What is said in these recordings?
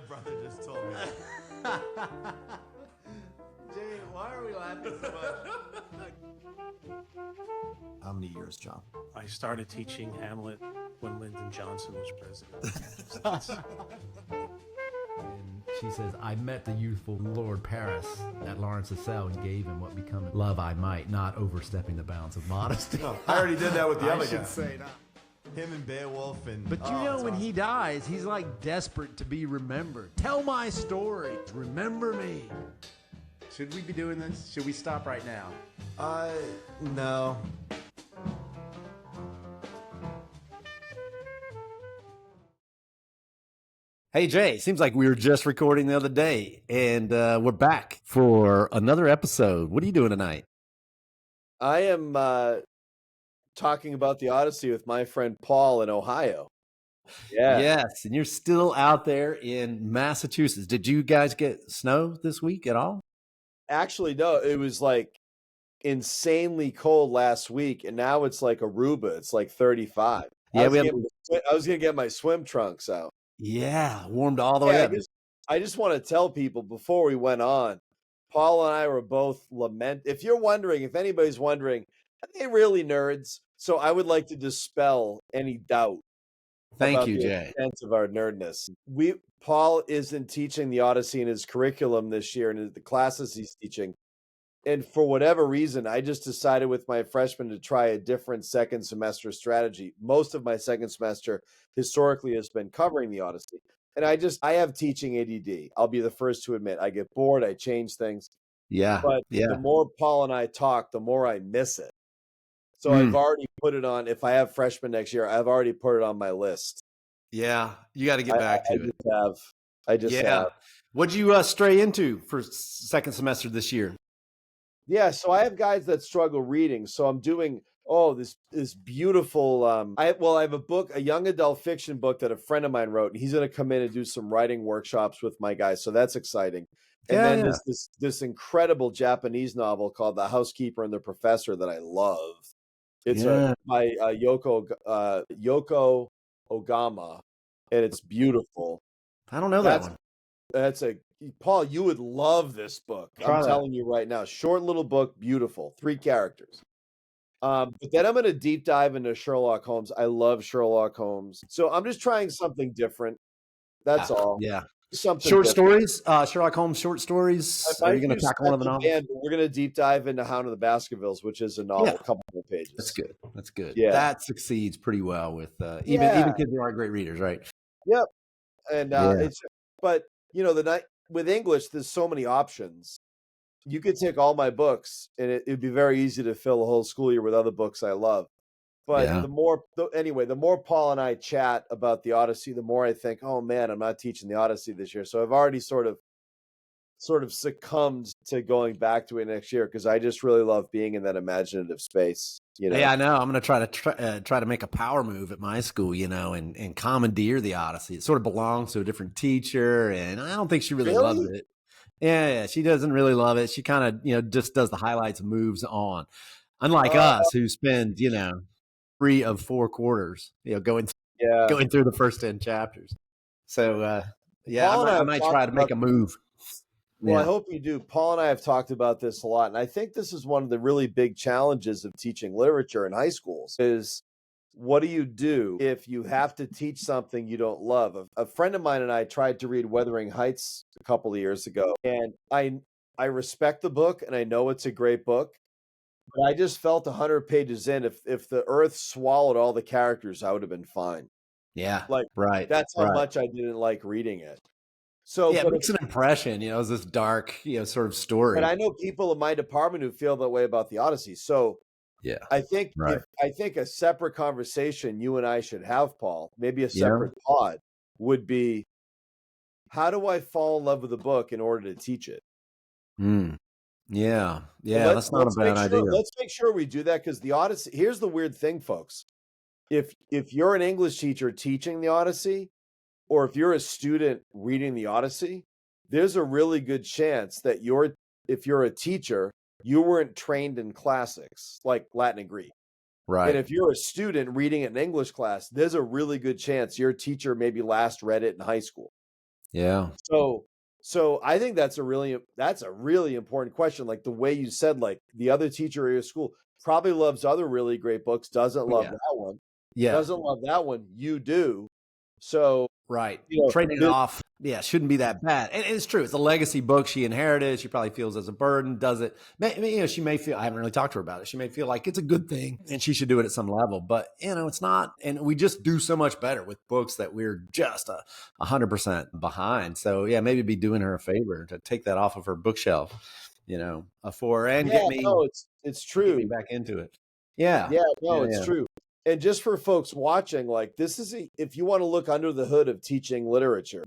brother just told me. Jay, why are we laughing so much? How many years, John? I started teaching Hamlet when Lyndon Johnson was president. And she says, I met the youthful Lord Paris at Lawrence's cell and gave him what becoming love I might, not overstepping the bounds of modesty. No, I already did that with the I other should guy. say that. Him and Beowulf and... But you know, when he dies, he's like desperate to be remembered. Tell my story. Remember me. Should we be doing this? Should we stop right now? No. Hey, Jay, seems like we were just recording the other day, and we're back for another episode. What are you doing tonight? I am talking about the Odyssey with my friend Paul in Ohio. Yeah. Yes, and you're still out there in Massachusetts. Did you guys get snow this week at all? Actually, no, it was like insanely cold last week, and now it's like Aruba. It's like 35. Yeah, I was gonna get my swim trunks out. Yeah, warmed all the way up. I just want to tell people before we went on, Paul and I were both if you're wondering, if anybody's wondering, are they really nerds? So I would like to dispel any doubt. Thank you, the Jay. extent of our nerdness. Paul isn't teaching the Odyssey in his curriculum this year and the classes he's teaching. And for whatever reason, I just decided with my freshmen to try a different second semester strategy. Most of my second semester historically has been covering the Odyssey. And I have teaching ADD. I'll be the first to admit I get bored. I change things. Yeah. But yeah. the more Paul and I talk, the more I miss it. So I've already put it on. If I have freshmen next year, I've already put it on my list. Yeah, you got to get back to it. I just have. What'd you stray into for second semester this year? Yeah, so I have guys that struggle reading. So I'm doing this beautiful. I have a book, a young adult fiction book that a friend of mine wrote, and he's going to come in and do some writing workshops with my guys. So that's exciting. And then there's this incredible Japanese novel called The Housekeeper and the Professor that I love. It's by Yoko Ogama, and it's beautiful. I don't know that one. Paul, you would love this book. Telling you right now. Short little book, beautiful. 3 characters. But then I'm going to deep dive into Sherlock Holmes. I love Sherlock Holmes. So I'm just trying something different. That's all. Yeah. Something short different. Stories, Sherlock Holmes short stories. Are you going to tackle one of the novels? We're going to deep dive into Hound of the Baskervilles, which is a novel, a couple more pages. That's good. Yeah. That succeeds pretty well with even kids who aren't great readers, right? Yep. And with English, there's so many options. You could take all my books, and it'd be very easy to fill a whole school year with other books I love. But the more Paul and I chat about the Odyssey, the more I think, oh man, I'm not teaching the Odyssey this year. So I've already sort of succumbed to going back to it next year because I just really love being in that imaginative space. You know? Yeah, I know. I'm going to try to make a power move at my school, and commandeer the Odyssey. It sort of belongs to a different teacher, and I don't think she really loves it. Yeah, she doesn't really love it. She kind of, just does the highlights and moves on. Unlike us, who spend, 3 of 4 quarters, going through the first 10 chapters. So, I might try to make a move. Well, I hope you do. Paul and I have talked about this a lot, and I think this is one of the really big challenges of teaching literature in high schools is what do you do if you have to teach something you don't love? A friend of mine and I tried to read Wuthering Heights a couple of years ago, and I respect the book, and I know it's a great book, but I just felt 100 pages in, if the earth swallowed all the characters, I would have been fine. Yeah, right. That's how much I didn't like reading it. So it makes an impression, it's this dark, sort of story. But I know people in my department who feel that way about the Odyssey. So I think a separate conversation you and I should have, Paul, maybe a separate pod, would be, how do I fall in love with the book in order to teach it? Yeah, that's not a bad idea. Let's make sure we do that, because the Odyssey, here's the weird thing, folks. If you're an English teacher teaching the Odyssey, or if you're a student reading the Odyssey, there's a really good chance that if you're a teacher, you weren't trained in classics like Latin and Greek. Right. And if you're a student reading it in English class, there's a really good chance your teacher maybe last read it in high school. Yeah. So I think that's a really important question. Like the way you said, like the other teacher at your school probably loves other really great books, doesn't love Yeah. that one, Yeah. doesn't love that one. You do. So Right. you know, Trading it off. Yeah. Shouldn't be that bad. And it's true. It's a legacy book she inherited. She probably feels as a burden, does it. She may feel, I haven't really talked to her about it. She may feel like it's a good thing and she should do it at some level, but it's not. And we just do so much better with books that we're just 100% behind. So yeah, maybe be doing her a favor to take that off of her bookshelf, for, and get me, it's true. Get me back into it. Yeah. Yeah, no, it's true. And just for folks watching, like this is if you want to look under the hood of teaching literature,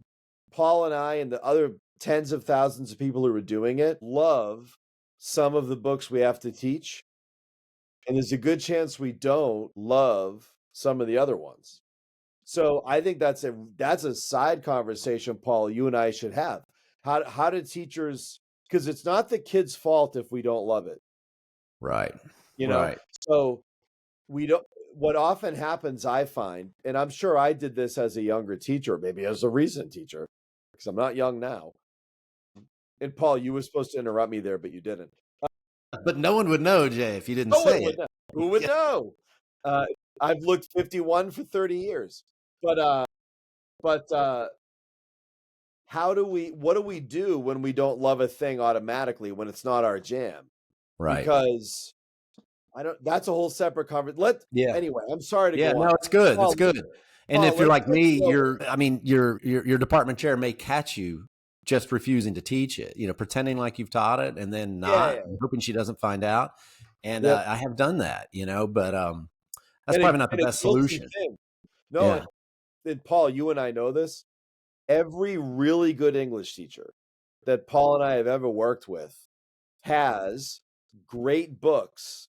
Paul and I and the other tens of thousands of people who are doing it love some of the books we have to teach. And there's a good chance we don't love some of the other ones. So I think that's a side conversation, Paul, you and I should have. How do teachers, because it's not the kid's fault if we don't love it. Right. Right. So we don't. What often happens, I find, and I'm sure I did this as a younger teacher, maybe as a recent teacher, because I'm not young now. And Paul, you were supposed to interrupt me there, but you didn't. But no one would know, Jay, if you didn't say it. Who would know? I've looked 51 for 30 years. But what do we do when we don't love a thing automatically when it's not our jam? Right. Because that's a whole separate conversation. Anyway, I'm sorry to go on. No, it's good. Paul, it's good. And Paul, if you're like me, your department chair may catch you just refusing to teach it, pretending like you've taught it and then not, hoping she doesn't find out. And I have done that, but that's probably not the best solution. No, and Paul, you and I know this. Every really good English teacher that Paul and I have ever worked with has great books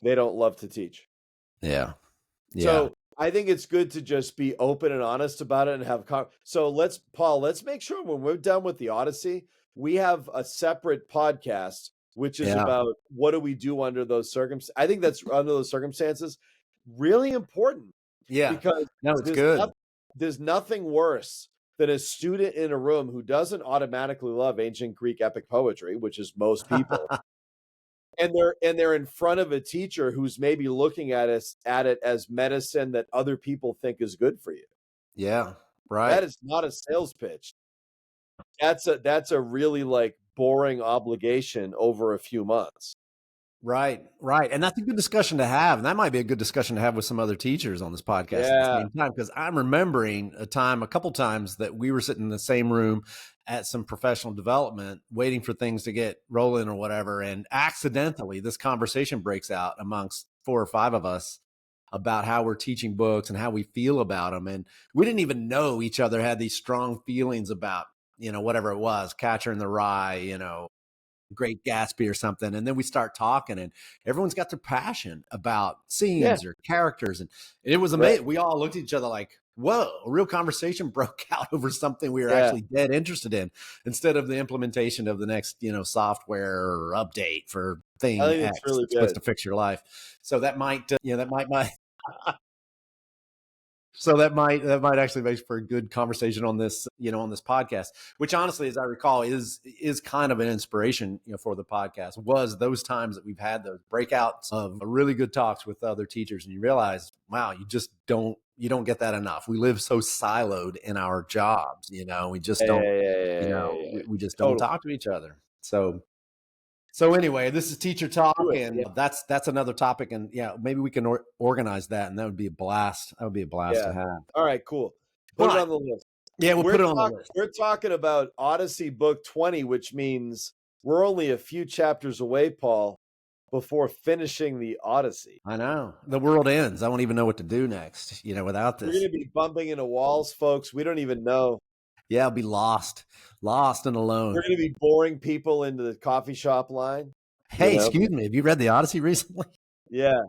they don't love to teach. Yeah. So I think it's good to just be open and honest about it and have so let's make sure when we're done with the Odyssey, we have a separate podcast which is about what do we do under those circumstances. I think that's under those circumstances really important. Yeah. Because it's good. There's nothing worse than a student in a room who doesn't automatically love ancient Greek epic poetry, which is most people. And they're in front of a teacher who's maybe looking at it as medicine that other people think is good for you. Yeah, right. That is not a sales pitch. That's a really like boring obligation over a few months. Right. And that's a good discussion to have. And that might be a good discussion to have with some other teachers on this podcast at the same time. Because I'm remembering a couple times that we were sitting in the same room at some professional development, waiting for things to get rolling or whatever. And accidentally, this conversation breaks out amongst 4 or 5 of us about how we're teaching books and how we feel about them. And we didn't even know each other had these strong feelings about, whatever it was, Catcher in the Rye, Great Gatsby or something. And then we start talking and everyone's got their passion about scenes or characters. And it was amazing. We all looked at each other like, whoa, a real conversation broke out over something we were actually dead interested in instead of the implementation of the next, software or update for thing X really that's supposed to fix your life. So that might, So that might actually make for a good conversation on this, on this podcast, which honestly, as I recall, is kind of an inspiration, for the podcast, was those times that we've had those breakouts of really good talks with other teachers. And you realize, wow, you don't get that enough. We live so siloed in our jobs, we just don't, we just don't talk to each other. So anyway, this is teacher talk, and that's another topic, and maybe we can organize that, and that would be a blast. That would be a blast to have. All right, cool. Put it on the list. Yeah, we'll put it on the list. We're talking about Odyssey book 20, which means we're only a few chapters away, Paul, before finishing the Odyssey. I know. The world ends. I won't even know what to do next, without this. We're going to be bumping into walls, folks. We don't even know. Yeah, I'll be lost and alone. We're going to be boring people into the coffee shop line. Hey, excuse me. Have you read the Odyssey recently? Yeah.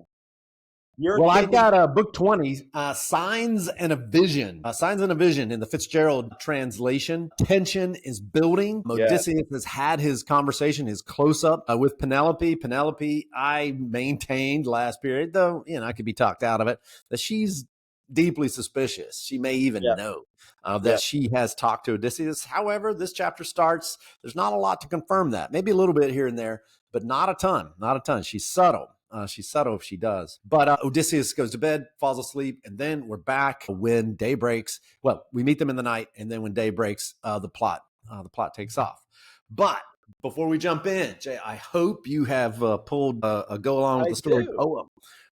I've got book 20, Signs and a Vision. Signs and a Vision in the Fitzgerald translation. Tension is building. Odysseus has had his conversation, his close-up with Penelope. Penelope, I maintained last period, though, I could be talked out of it, that she's deeply suspicious. She may even Yeah. know Yeah. that she has talked to Odysseus. However, this chapter starts, there's not a lot to confirm that. Maybe a little bit here and there, but not a ton. Not a ton. She's subtle. She's subtle if she does. But Odysseus goes to bed, falls asleep, and then we're back when day breaks. Well, we meet them in the night, and then when day breaks, the plot takes off. But before we jump in, Jay, I hope you have pulled a go along with the story poem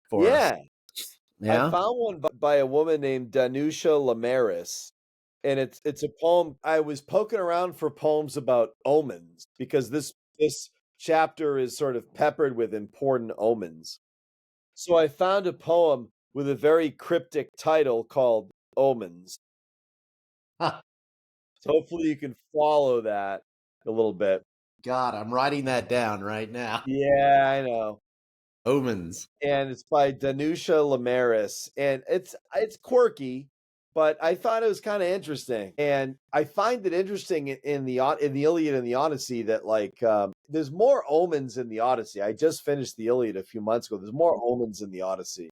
for us. I found one by a woman named Danusha Lamaris, and it's a poem. I was poking around for poems about omens because this chapter is sort of peppered with important omens. So I found a poem with a very cryptic title called Omens. Huh. So hopefully you can follow that a little bit. God, I'm writing that down right now. Yeah, I know. Omens. And it's by Danusha Lamaris, and it's quirky, but I thought it was kind of interesting. And I find it interesting in the Iliad and the Odyssey that there's more omens in the Odyssey. I just finished the Iliad a few months ago. There's more omens in the Odyssey.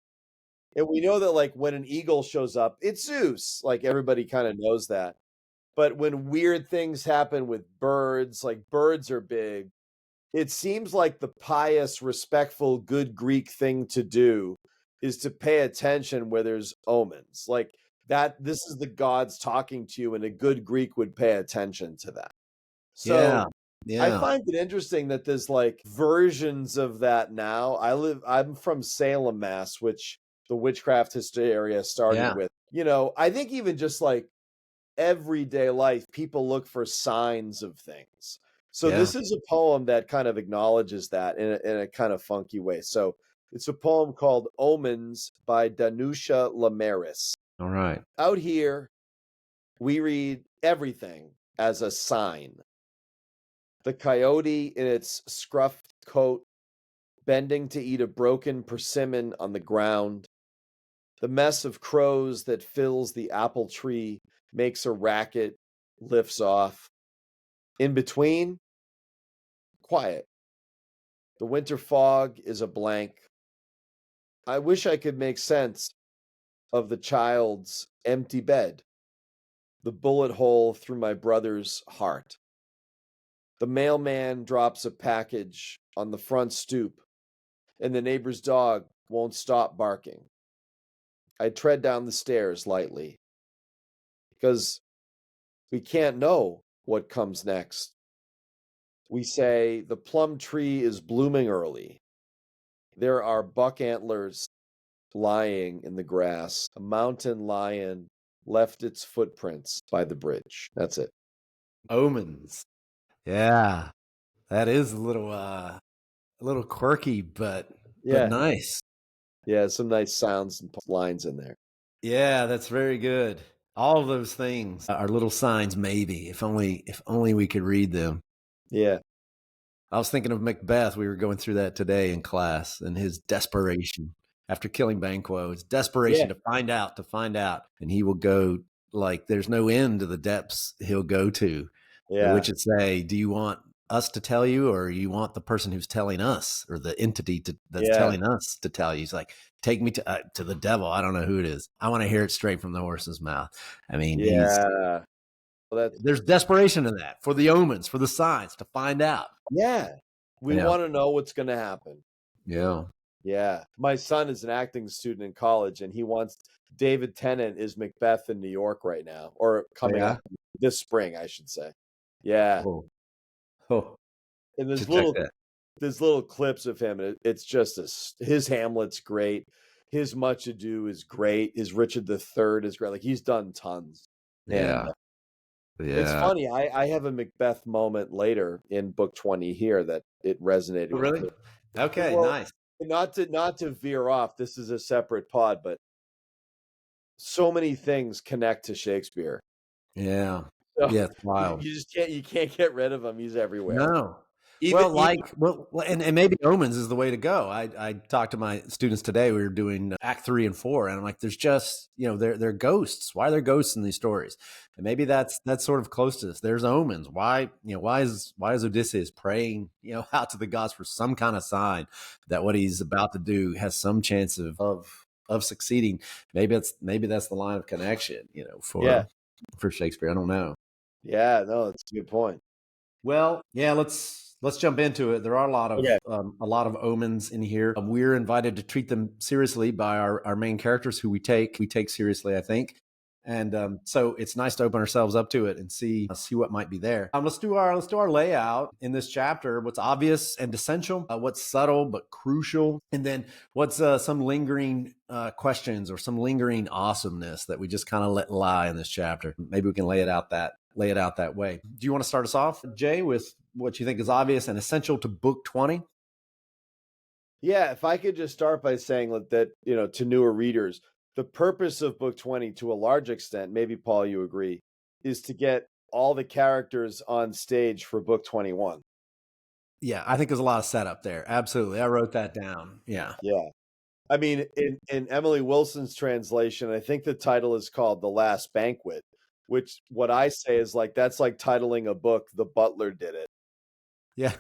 And we know that when an eagle shows up, it's Zeus. Everybody kind of knows that. But when weird things happen with birds, birds are big, it seems like the pious, respectful, good Greek thing to do is to pay attention where there's omens. This is the gods talking to you, and a good Greek would pay attention to that. So I find it interesting that there's versions of that now. I'm from Salem, Mass, which the witchcraft hysteria started with. I think even just everyday life, people look for signs of things. So this is a poem that kind of acknowledges that in a kind of funky way. So it's a poem called Omens by Danusha Lamaris. All right. Out here, we read everything as a sign. The coyote in its scruffed coat, bending to eat a broken persimmon on the ground. The mess of crows that fills the apple tree makes a racket, lifts off. In between, quiet. The winter fog is a blank. I wish I could make sense of the child's empty bed, the bullet hole through my brother's heart. The mailman drops a package on the front stoop, and the neighbor's dog won't stop barking. I tread down the stairs lightly, because we can't know what comes next. We say the plum tree is blooming early. There are buck antlers lying in the grass. A mountain lion left its footprints by the bridge. That's it. Omens. Yeah. That is a little quirky, but nice. Yeah, some nice sounds and lines in there. Yeah, that's very good. All of those things are little signs, maybe, if only we could read them. Yeah. I was thinking of Macbeth. We were going through that today in class, and his desperation after killing Banquo, his desperation to find out. And he will go there's no end to the depths he'll go to. Yeah. Which would say, do you want us to tell you, or you want the person who's telling us, or the entity that's telling us to tell you? He's like, take me to the devil. I don't know who it is. I want to hear it straight from the horse's mouth. I mean, there's desperation in that, for the omens, for the signs, to find out. Yeah. We want to know what's going to happen. Yeah. Yeah. My son is an acting student in college, and he wants David Tennant is Macbeth in New York right now, or coming up this spring, I should say. Yeah. Oh. And there's little clips of him, and it's just his Hamlet's great. His Much Ado is great. His Richard III is great. He's done tons. Yeah. It's funny. I have a Macbeth moment later in book 20 here that it resonated with. Really? Me. Okay, nice. Not to veer off. This is a separate pod, but so many things connect to Shakespeare. Yeah. So it's wild. You can't get rid of him. He's everywhere. No. And maybe Omens is the way to go. I talked to my students today. We were doing Act 3 and 4, and I'm like, there's just, they're ghosts. Why are there ghosts in these stories? And maybe that's sort of close to this. There's omens. Why is Odysseus praying, out to the gods for some kind of sign that what he's about to do has some chance of of succeeding. Maybe that's the line of connection, for Shakespeare. I don't know. Yeah, no, that's a good point. Well, yeah, let's jump into it. There are Okay. a lot of omens in here. We're invited to treat them seriously by our main characters, who we take seriously, I think. And so it's nice to open ourselves up to it and see what might be there. Let's do our layout in this chapter. What's obvious and essential, what's subtle but crucial, and then what's some lingering questions or some lingering awesomeness that we just kind of let lie in this chapter. Maybe we can lay it out that way. Do you want to start us off, Jay, with what you think is obvious and essential to book 20? Yeah, if I could just start by saying that, to newer readers, the purpose of book 20, to a large extent, maybe Paul, you agree, is to get all the characters on stage for book 21. Yeah, I think there's a lot of setup there. Absolutely. I wrote that down. Yeah. Yeah. I mean, in Emily Wilson's translation, I think the title is called The Last Banquet, which what I say is that's like titling a book, The Butler Did It. Yeah.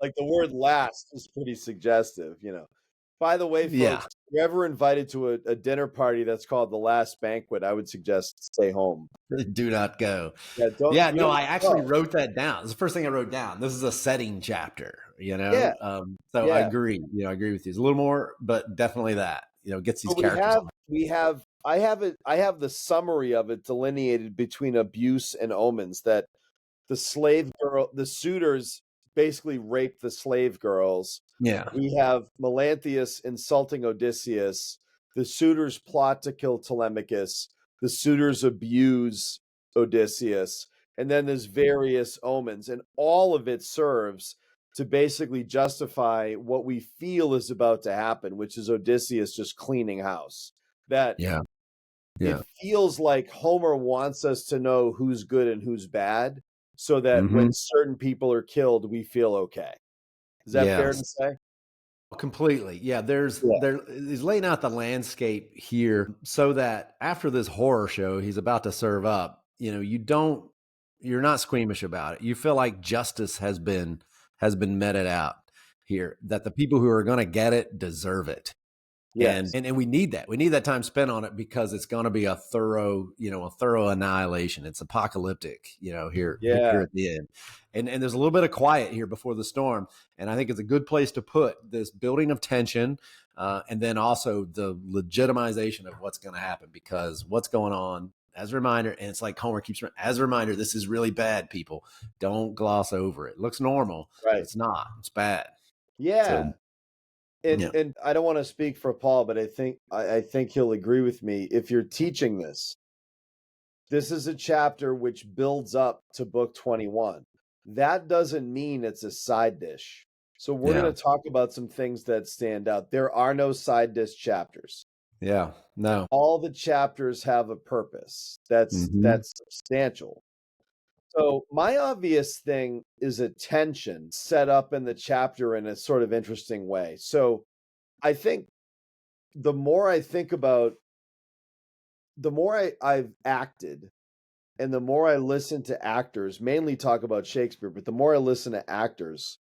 Like the word last is pretty suggestive, By the way, folks, Yeah. if you're ever invited to a dinner party that's called The Last Banquet, I would suggest stay home. Do not go. Yeah, I actually wrote that down. It's the first thing I wrote down. This is a setting chapter, Yeah. So Yeah. I agree. I agree with you. It's a little more, but definitely that, gets these characters on. I have the summary of it delineated between abuse and omens, that the suitors basically rape the slave girls. Yeah. We have Melanthius insulting Odysseus. The suitors plot to kill Telemachus. The suitors abuse Odysseus. And then there's various omens. And all of it serves to basically justify what we feel is about to happen, which is Odysseus just cleaning house. That it feels like Homer wants us to know who's good and who's bad, so that when certain people are killed, we feel okay. Is that fair to say? Completely. Yeah, he's laying out the landscape here so that after this horror show he's about to serve up, you're not squeamish about it. You feel like justice has been meted out here, that the people who are going to get it deserve it. Yes. And we need that. We need that time spent on it, because it's going to be a thorough annihilation. It's apocalyptic, here at the end. And there's a little bit of quiet here before the storm. And I think it's a good place to put this building of tension, and then also the legitimization of what's going to happen, because what's going on, as a reminder, and it's like Homer keeps, as a reminder, this is really bad, people. Don't gloss over it. It looks normal. Right. It's not. It's bad. Yeah. And I don't want to speak for Paul, but I think he'll agree with me. If you're teaching this is a chapter which builds up to book 21. That doesn't mean it's a side dish. So we're going to talk about some things that stand out. There are no side dish chapters. Yeah, no. All the chapters have a purpose that's substantial. So my obvious thing is a tension set up in the chapter in a sort of interesting way. So I think the more I've acted, and the more I listen to actors, mainly talk about Shakespeare, but the more I listen to actors,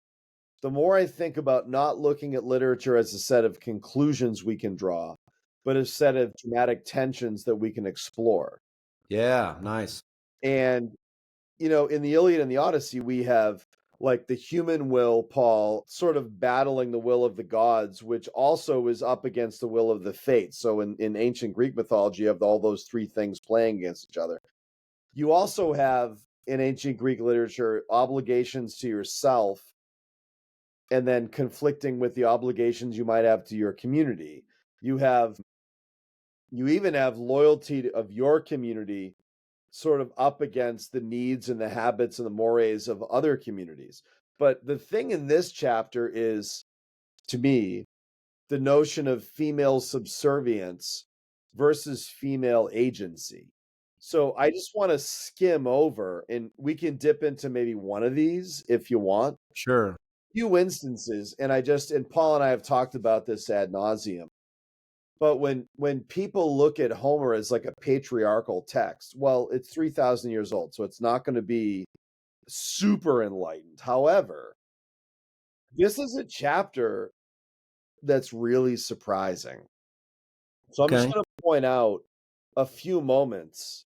the more I think about not looking at literature as a set of conclusions we can draw, but a set of dramatic tensions that we can explore. Yeah, nice. And in the Iliad and the Odyssey, we have the human will, Paul, sort of battling the will of the gods, which also is up against the will of the fates. So in ancient Greek mythology, you have all those three things playing against each other. You also have, in ancient Greek literature, obligations to yourself, and then conflicting with the obligations you might have to your community. You even have loyalty of your community sort of up against the needs and the habits and the mores of other communities. But the thing in this chapter is, to me, the notion of female subservience versus female agency. So I just want to skim over, and we can dip into maybe one of these if you want. Sure. Few instances, and Paul and I have talked about this ad nauseum. But when people look at Homer as like a patriarchal text, well, it's 3,000 years old, so it's not going to be super enlightened. However, this is a chapter that's really surprising. So I'm just Okay. going to point out a few moments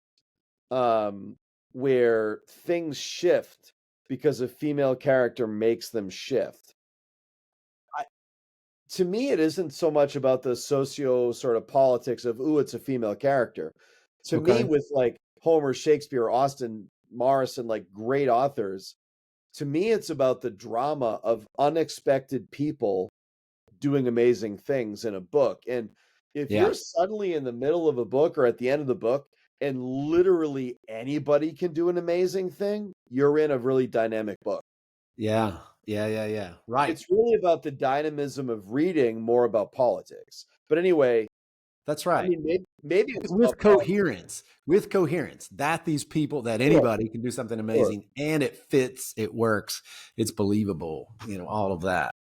where things shift because a female character makes them shift. To me, it isn't so much about the socio sort of politics of, ooh, it's a female character. To me, Okay. with like Homer, Shakespeare, Austen, Morrison, like great authors, to me, it's about the drama of unexpected people doing amazing things in a book. And if Yeah. you're suddenly in the middle of a book or at the end of the book and literally anybody can do an amazing thing, you're in a really dynamic book. Yeah. Yeah. Right. It's really about the dynamism of reading, more about politics. But anyway, That's I right. mean, maybe it's With about politics. coherence, that these people, that Sure, anybody can do something sure. amazing, and it fits, it works, it's believable, all of that.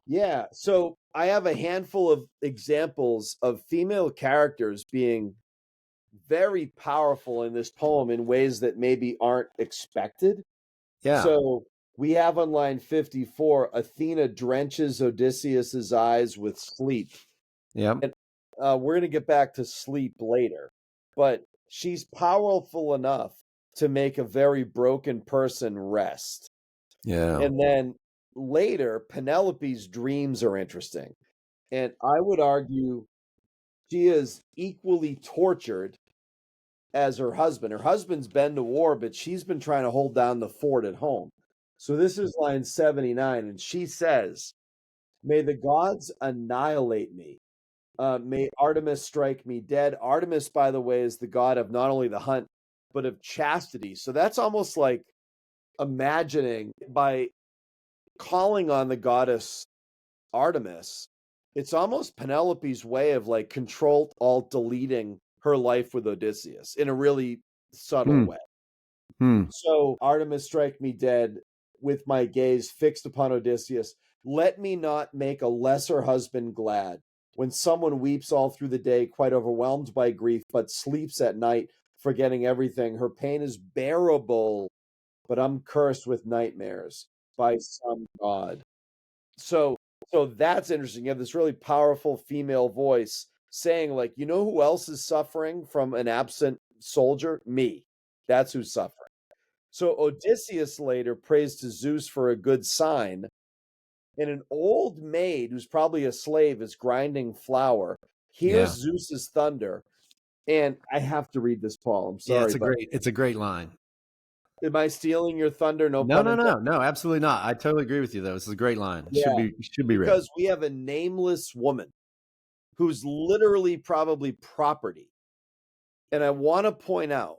Yeah. So I have a handful of examples of female characters being very powerful in this poem in ways that maybe aren't expected. Yeah. So we have on line 54, Athena drenches Odysseus's eyes with sleep. Yep. And we're going to get back to sleep later, but she's powerful enough to make a very broken person rest. Yeah. And then later, Penelope's dreams are interesting. And I would argue she is equally tortured as her husband. Her husband's been to war, but she's been trying to hold down the fort at home. So this is line 79, and she says, "May the gods annihilate me. May Artemis strike me dead." Artemis, by the way, is the god of not only the hunt, but of chastity. So that's almost like imagining by calling on the goddess Artemis, it's almost Penelope's way of like control alt deleting her life with Odysseus in a really subtle Hmm. way. Hmm. So Artemis, strike me dead with my gaze fixed upon Odysseus. Let me not make a lesser husband glad. When someone weeps all through the day, quite overwhelmed by grief, but sleeps at night, forgetting everything, her pain is bearable, but I'm cursed with nightmares by some god. So that's interesting. You have this really powerful female voice saying, like, you know who else is suffering from an absent soldier? Me. That's who's suffering. So Odysseus later prays to Zeus for a good sign, and an old maid who's probably a slave is grinding flour, hears Zeus's thunder, and I have to read this, Paul. I'm Yeah, sorry, but it's a great line. am I stealing your thunder? No No, pun intended. no, absolutely not. I totally agree with you though. This is a great line. It Yeah, should be read. because we have a nameless woman who's literally probably property. And I want to point out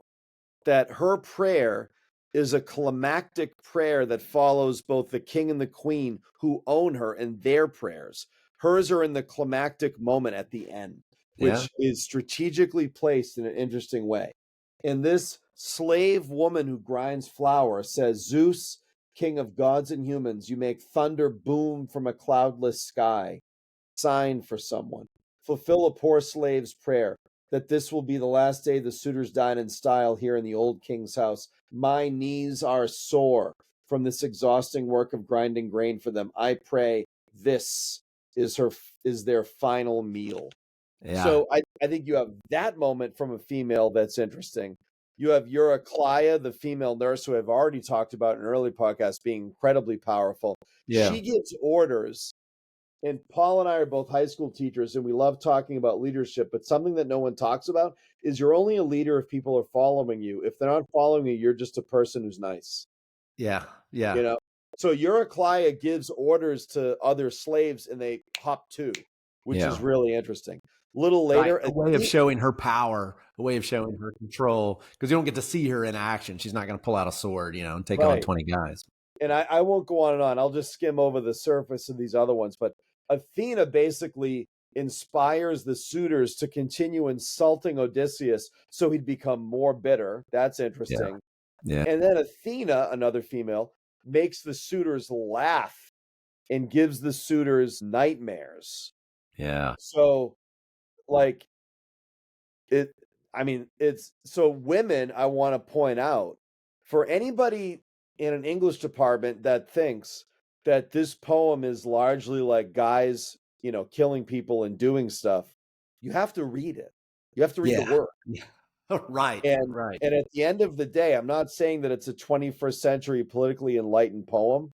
that her prayer is a climactic prayer that follows both the king and the queen who own her and their prayers. Hers are in the climactic moment at the end, which is strategically placed in an interesting way. And this slave woman who grinds flour says, "Zeus, king of gods and humans, you make thunder boom from a cloudless sky. Sign for someone. Fulfill a poor slave's prayer, that this will be the last day the suitors dine in style here in the old king's house. My knees are sore from this exhausting work of grinding grain for them. I pray this is their final meal." Yeah. So I think you have that moment from a female that's interesting. You have Eurycleia, the female nurse who I've already talked about in an early podcast, being incredibly powerful. Yeah. She gives orders. And Paul and I are both high school teachers, and we love talking about leadership. But something that no one talks about is you're only a leader if people are following you. If they're not following you, you're just a person who's nice. Yeah. You know? So Eurycleia gives orders to other slaves, and they hop to, which is really interesting. A little later, a way of showing her power, a way of showing her control, because you don't get to see her in action. She's not going to pull out a sword, and take on 20 guys. And I won't go on and on. I'll just skim over the surface of these other ones. But Athena basically inspires the suitors to continue insulting Odysseus so he'd become more bitter. That's interesting. Yeah. And then Athena, another female, makes the suitors laugh and gives the suitors nightmares. Yeah. So, like, it's so women, I want to point out, for anybody in an English department that thinks that this poem is largely like guys killing people and doing stuff, you have to read it. You have to read the Yeah. work. Yeah. Right. And Right. and at the end of the day, I'm not saying that it's a 21st century politically enlightened poem,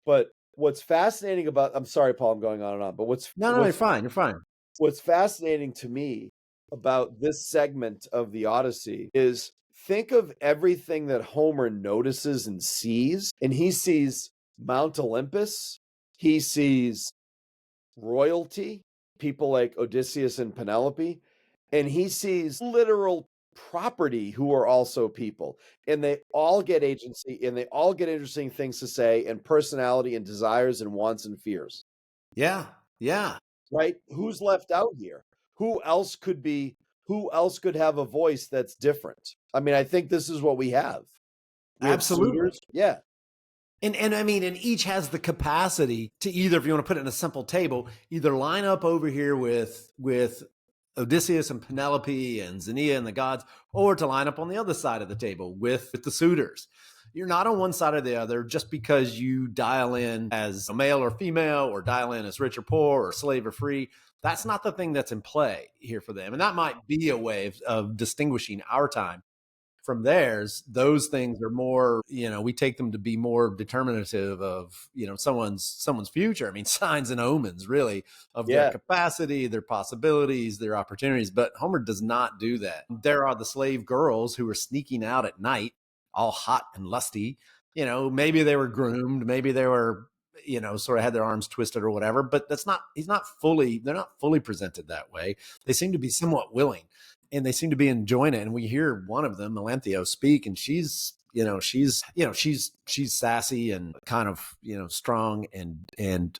but what's fascinating about I'm sorry, Paul, I'm going on and on, but No, you're fine. You're fine. what's fascinating to me about this segment of the Odyssey is think of everything that Homer notices and sees, and he sees Mount Olympus, he sees royalty, people like Odysseus and Penelope, and he sees literal property who are also people, and they all get agency and they all get interesting things to say and personality and desires and wants and fears. Yeah. Yeah. Right? Who's left out here? Who else could have a voice that's different? I mean, I think this is what we have. We have Absolutely. suitors. Yeah. And I mean, and each has the capacity to either, if you want to put it in a simple table, either line up over here with Odysseus and Penelope and Xenia and the gods, or to line up on the other side of the table with the suitors. You're not on one side or the other just because you dial in as a male or female, or dial in as rich or poor, or slave or free. That's not the thing that's in play here for them. And that might be a way of distinguishing our time from theirs. Those things are more, we take them to be more determinative of, someone's future. I mean, signs and omens, really, of their capacity, their possibilities, their opportunities. But Homer does not do that. There are the slave girls who are sneaking out at night, all hot and lusty. Maybe they were groomed, maybe they were, sort of had their arms twisted or whatever, but they're not fully presented that way. They seem to be somewhat willing, and they seem to be enjoying it. And we hear one of them, Melanthio, speak, and she's sassy and kind of, strong and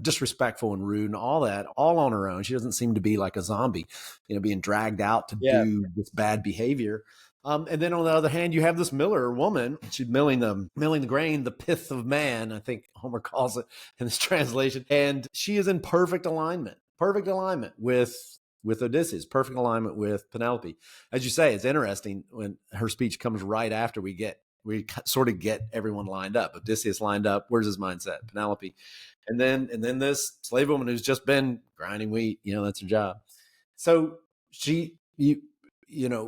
disrespectful and rude and all that, all on her own. She doesn't seem to be like a zombie, being dragged out to do this bad behavior. And then on the other hand, you have this miller woman. She's milling the grain, the pith of man, I think Homer calls it in this translation. And she is in perfect alignment with Odysseus, perfect alignment with Penelope. As you say, it's interesting when her speech comes right after we sort of get everyone lined up. Odysseus lined up. Where's his mindset? Penelope. And then this slave woman who's just been grinding wheat, that's her job. So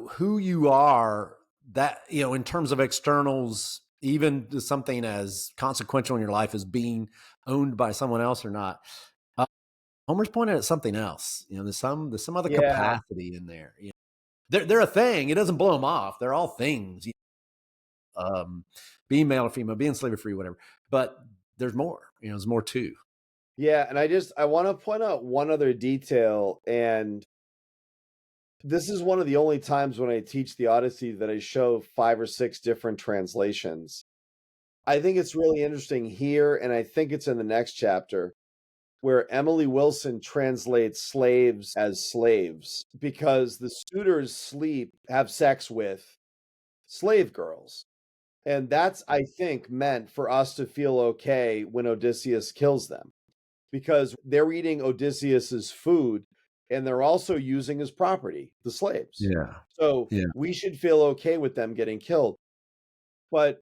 who you are, that, in terms of externals, even to something as consequential in your life as being owned by someone else or not. Homer's pointed at something else. There's some other capacity in there. They're a thing. It doesn't blow them off. They're all things. Being male or female, being slave or free, whatever. But there's more. There's more too. Yeah, and I want to point out one other detail, and this is one of the only times when I teach the Odyssey that I show 5 or 6 different translations. I think it's really interesting here, and I think it's in the next chapter, where Emily Wilson translates slaves as slaves because the suitors have sex with slave girls. And that's, I think, meant for us to feel okay when Odysseus kills them, because they're eating Odysseus's food and they're also using his property, the slaves. Yeah. So we should feel okay with them getting killed. But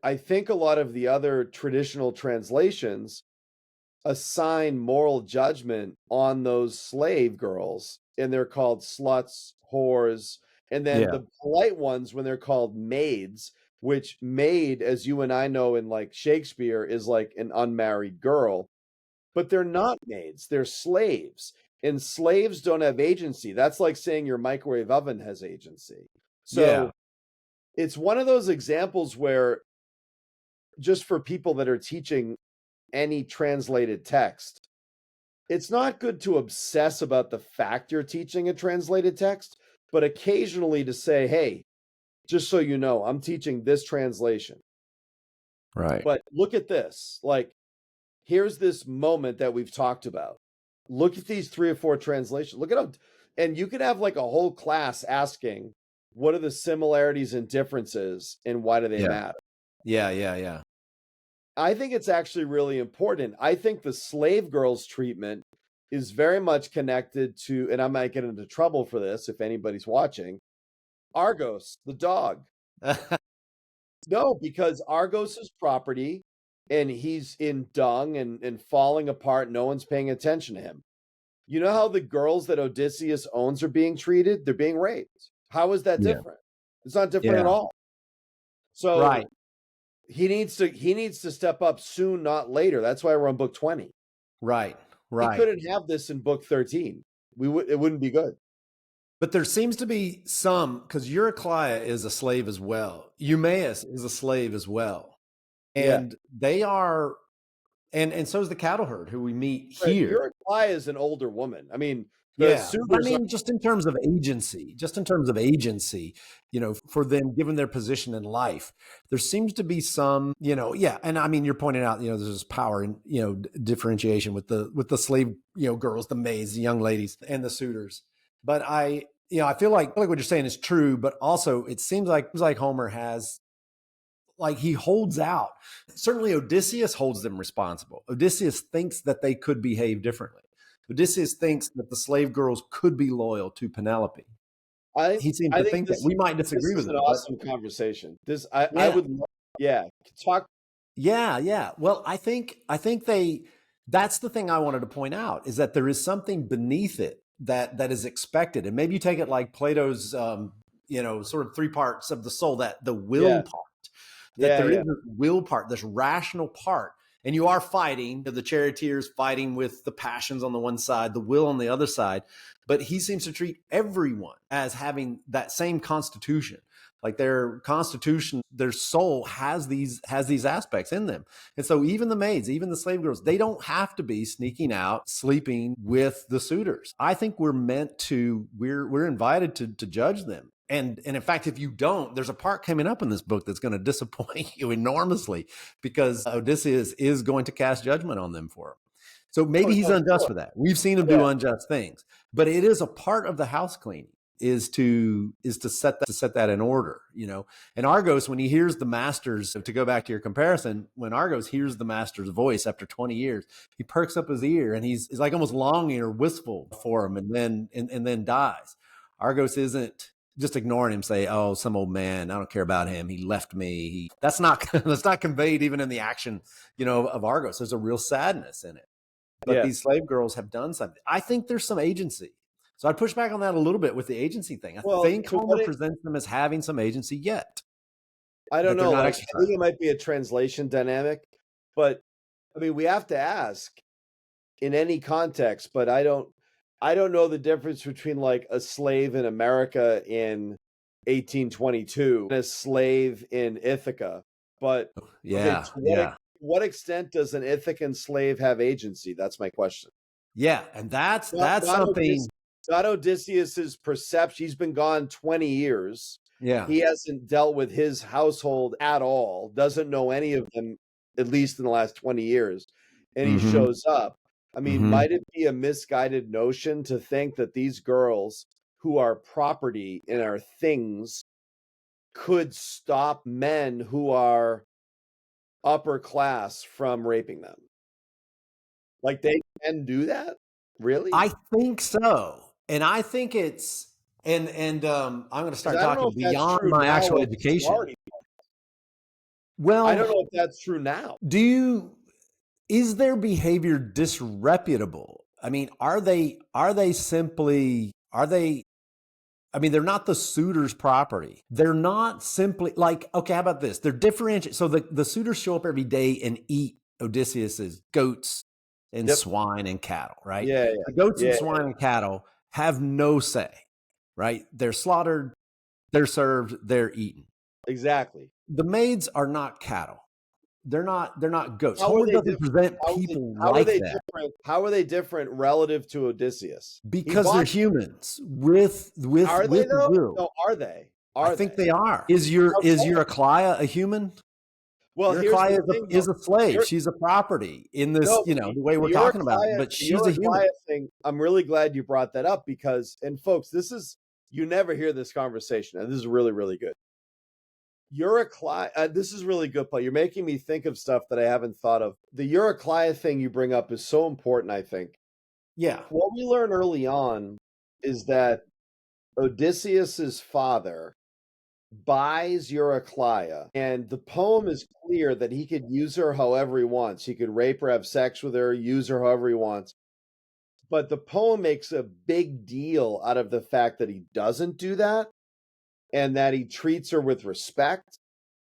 I think a lot of the other traditional translations assign moral judgment on those slave girls, and they're called sluts, whores, and then the polite ones when they're called maids, which maid, as you and I know in like Shakespeare, is like an unmarried girl, but they're not maids, they're slaves, and slaves don't have agency. That's like saying your microwave oven has agency. So it's one of those examples where, just for people that are teaching any translated text, it's not good to obsess about the fact you're teaching a translated text, but occasionally to say, hey, just so you know, I'm teaching this translation. Right. But look at this. Like, here's this moment that we've talked about. Look at these 3 or 4 translations. Look at them. And you could have like a whole class asking, what are the similarities and differences and why do they matter? Yeah. I think it's actually really important. I think the slave girls treatment is very much connected to, and I might get into trouble for this if anybody's watching, Argos, the dog. No, because Argos is property and he's in dung and falling apart. No one's paying attention to him. You know how the girls that Odysseus owns are being treated? They're being raped. How is that Yeah. different? It's not different at Yeah. all. So Right. he needs to step up soon, not later. That's why we're on book 20. Right. He Right. couldn't have this in book 13. It wouldn't be good. But there seems to be some, because Eurycleia is a slave as well. Eumaeus is a slave as well. Yeah. And they are, and so is the cattle herd who we meet But here. Eurycleia is an older woman. I mean, the Yeah. But I suitors mean, just in terms of agency, for them, given their position in life, there seems to be some, yeah. And I mean, you're pointing out, there's this power and, differentiation with the slave, girls, the maids, the young ladies, and the suitors. But I feel like what you're saying is true, but also it seems like Homer has, like, he holds out. Certainly Odysseus holds them responsible. Odysseus thinks that they could behave differently. Odysseus thinks that the slave girls could be loyal to Penelope. He seems to think that. We might disagree with this is him. an awesome conversation. I would talk. Yeah. Well, I think that's the thing I wanted to point out, is that there is something beneath it that is expected. And maybe you take it like Plato's, sort of three parts of the soul, that the will part, that there is this will part, this rational part. And you are fighting, the charioteers fighting with the passions on the one side, the will on the other side. But he seems to treat everyone as having that same constitution. Like their constitution, their soul has these aspects in them. And so even the maids, even the slave girls, they don't have to be sneaking out, sleeping with the suitors. I think we're invited to judge them. And in fact, if you don't, there's a part coming up in this book that's going to disappoint you enormously, because Odysseus is going to cast judgment on them for him. So maybe he's unjust for that. We've seen him do unjust things, but it is a part of the house cleaning is to set that in order, And Argos, when he hears the master's, to go back to your comparison, when Argos hears the master's voice after 20 years, he perks up his ear and he's like almost longing or wistful for him, and then dies. Argos isn't just ignoring him, say, "Oh, some old man, I don't care about him. He left me." That's not conveyed even in the action, of Argos. There's a real sadness in it. But these slave girls have done something. I think there's some agency. So I'd push back on that a little bit with the agency thing. I think Homer presents them as having some agency yet. I don't know. I think it might be a translation dynamic, but I mean, we have to ask in any context, but I don't know the difference between like a slave in America in 1822 and a slave in Ithaca. But to what extent does an Ithacan slave have agency? That's my question. Yeah, and that's something. Not Odysseus's perception. He's been gone 20 years. Yeah. He hasn't dealt with his household at all, doesn't know any of them, at least in the last 20 years. And he shows up. I mean, might it be a misguided notion to think that these girls who are property and are things could stop men who are upper class from raping them? Like, they can do that? Really? I think so. And I think it's, and I'm going to start talking beyond my actual education. Well, I don't know if that's true now. Is their behavior disreputable? I mean, are they I mean, they're not the suitor's property. They're not simply like, okay, how about this? They're differentiated. So the suitors show up every day and eat Odysseus's goats and swine and cattle, right? Yeah. The goats and swine and cattle have no say, right? They're slaughtered, they're served, they're eaten. Exactly. The maids are not cattle. They're not goats. Homer doesn't present people like that. How are they different relative to Odysseus? Because they're humans with will. No, are they? I think they are. Is Eurycleia a human? Well, Eurycleia is a slave. She's a property in this, the way we're talking about it, but she's a human. I'm really glad you brought that up because, and folks, you never hear this conversation, and this is really, really good. Eurycleia, this is really good, Paul. You're making me think of stuff that I haven't thought of. The Eurycleia thing you bring up is so important, I think. Yeah. What we learn early on is that Odysseus's father buys Eurycleia, and the poem is clear that he could use her however he wants. He could rape her, have sex with her, use her however he wants. But the poem makes a big deal out of the fact that he doesn't do that and that he treats her with respect.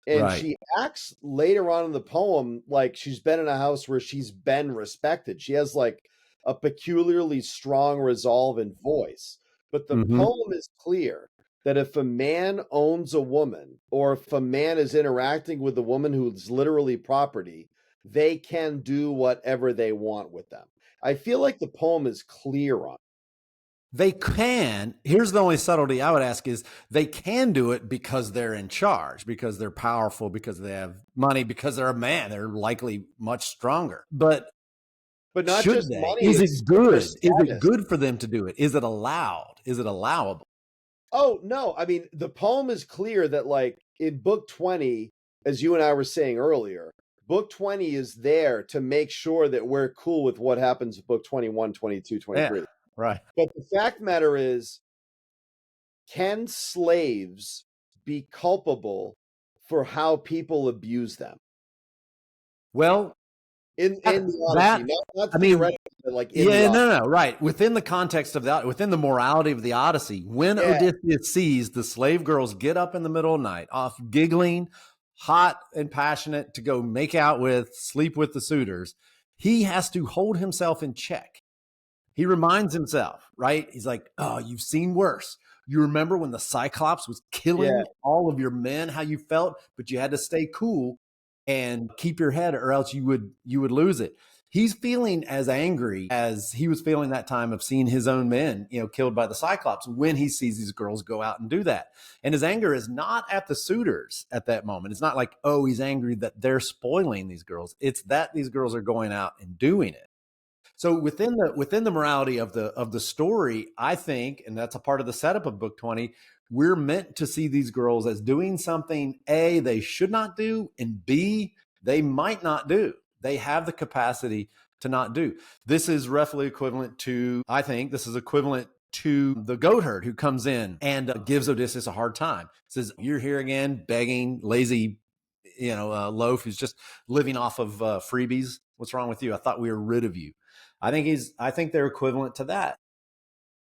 And Right. she acts later on in the poem like she's been in a house where she's been respected. She has like a peculiarly strong resolve and voice. But the Mhm. poem is clear that if a man owns a woman, or if a man is interacting with a woman who's literally property, they can do whatever they want with them. I feel like the poem is clear on it. They can. Here's the only subtlety I would ask is they can do it because they're in charge, because they're powerful, because they have money, because they're a man. They're likely much stronger. But not should just they? money. Is it's it good? their Is it status. good for them to do it? Is it allowed? Is it allowable? Oh, no. I mean, the poem is clear that, like, in book 20, as you and I were saying earlier, book 20 is there to make sure that we're cool with what happens in book 21, 22, 23. Yeah, right. But the fact matter is, can slaves be culpable for how people abuse them? Well, In the that- Odyssey, not I mean, theoretically, but like in the yeah, Odyssey. no, right. Within the context of that, within the morality of the Odyssey, when Yeah. Odysseus sees the slave girls get up in the middle of the night, off giggling, hot and passionate to go make out with, sleep with the suitors, he has to hold himself in check. He reminds himself, right? He's like, oh, you've seen worse. You remember when the Cyclops was killing all of your men, how you felt, but you had to stay cool and keep your head or else you would lose it. He's feeling as angry as he was feeling that time of seeing his own men, killed by the Cyclops when he sees these girls go out and do that. And his anger is not at the suitors at that moment. It's not like, oh, he's angry that they're spoiling these girls. It's that these girls are going out and doing it. So within the morality of the story, I think, and that's a part of the setup of book 20, we're meant to see these girls as doing something A, they should not do, and B, they might not do. They have the capacity to not do. This is roughly equivalent to, I think, the goat herd who comes in and gives Odysseus a hard time. Says, you're here again, begging, lazy, loaf who's just living off of freebies. What's wrong with you? I thought we were rid of you. I think they're equivalent to that.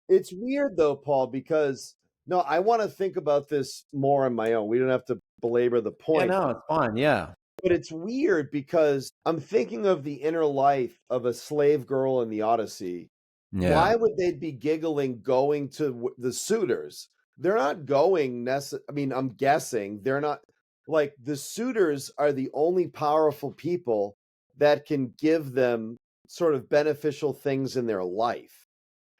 It's weird though, Paul, because no, I want to think about this more on my own. We don't have to belabor the point. Yeah, no, it's fine. Yeah. But it's weird because I'm thinking of the inner life of a slave girl in the Odyssey. Yeah. Why would they be giggling going to the suitors? They're not going I mean, I'm guessing they're not, like, the suitors are the only powerful people that can give them sort of beneficial things in their life.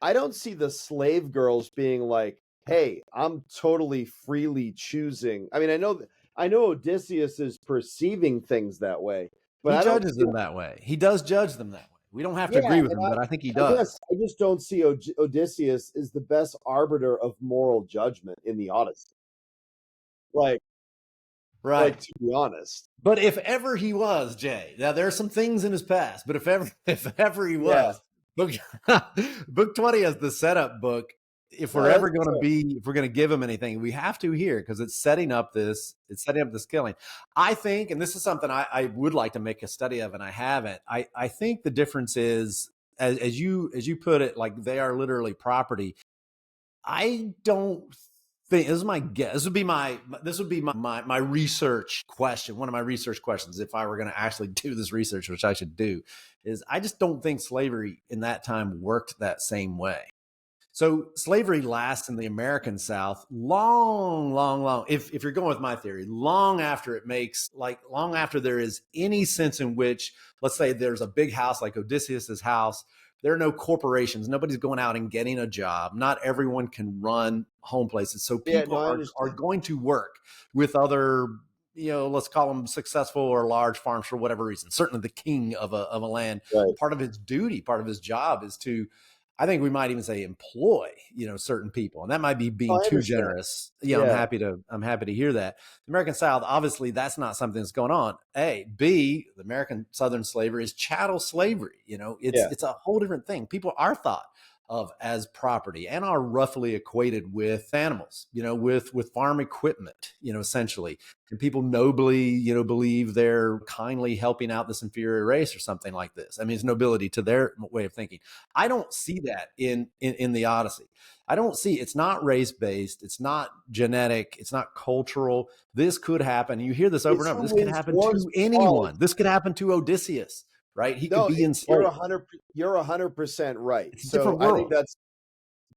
I don't see the slave girls being like, hey, I'm totally freely choosing. I mean, I know Odysseus is perceiving things that way, but he judges them that way. He does judge them that way. We don't have to agree with him, but I think he does. I just don't see Odysseus is the best arbiter of moral judgment in the Odyssey. Like, right. To be honest. But if ever he was, Jay, now there are some things in his past, but if ever he was, book 20 is the setup book. If we're ever going to give him anything, we have to here because it's setting up this killing. I think, and this is something I would like to make a study of, and I haven't. I think the difference is, as you put it, like they are literally property. I don't think, this is my guess. This would be my research question. One of my research questions, if I were going to actually do this research, which I should do, is I just don't think slavery in that time worked that same way. So slavery lasts in the American South long, if you're going with my theory, long after there is any sense in which, let's say there's a big house like Odysseus's house, there are no corporations, nobody's going out and getting a job. Not everyone can run home places. So people are going to work with other, let's call them successful or large farms for whatever reason. Certainly the king of a land, right. Part of his duty, part of his job is to, I think we might even say, employ, certain people. And that might be being too generous. Yeah, I'm happy to hear that. The American South, obviously that's not something that's going on. A, B, the American Southern slavery is chattel slavery. It's a whole different thing. People are thought as property and are roughly equated with animals, with farm equipment, essentially. And people nobly, believe they're kindly helping out this inferior race or something like this. I mean, it's nobility to their way of thinking. I don't see that in the Odyssey. I don't see, it's not race-based, it's not genetic, it's not cultural. This could happen. You hear this over and over. This could happen to anyone. This could happen to Odysseus, right? He could be enslaved. You're 100% right. It's a different I world. think that's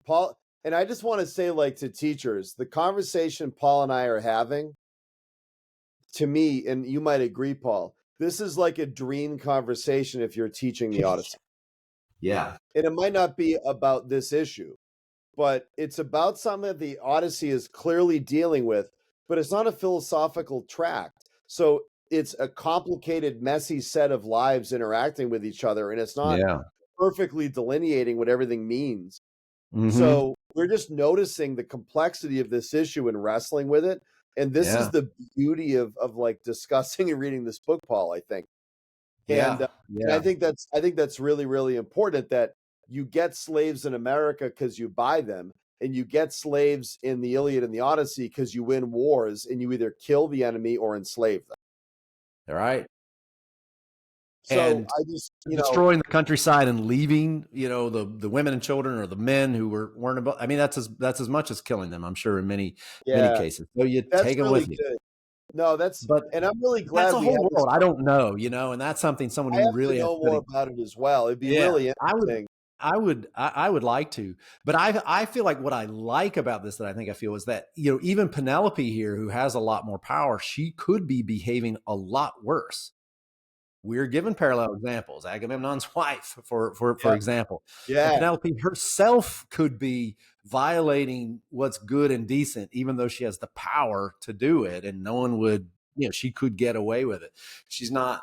Paul. And I just want to say, like, to teachers, the conversation Paul and I are having, to me, and you might agree, Paul, this is like a dream conversation if you're teaching the Odyssey. Yeah. And it might not be about this issue, but it's about something that the Odyssey is clearly dealing with, but it's not a philosophical tract. So it's a complicated, messy set of lives interacting with each other, and it's not perfectly delineating what everything means. Mm-hmm. So we're just noticing the complexity of this issue and wrestling with it. And this is the beauty of like discussing and reading this book, Paul, I think. And I think that's really, really important, that you get slaves in America because you buy them, and you get slaves in the Iliad and the Odyssey because you win wars and you either kill the enemy or enslave them. All right. So and I just, destroying the countryside and leaving, the women and children or the men who weren't about. I mean, that's as much as killing them, I'm sure, in many cases. So you take them with you. Good. No, and I'm really glad that's a whole world. I don't know, and that's something someone who really know more about it as well. It'd be really interesting. I would like to, but I feel like what I like about this, that I feel, is that, even Penelope here, who has a lot more power, she could be behaving a lot worse. We're given parallel examples. Agamemnon's wife, for example. Yeah. And Penelope herself could be violating what's good and decent, even though she has the power to do it, and no one would, she could get away with it. She's not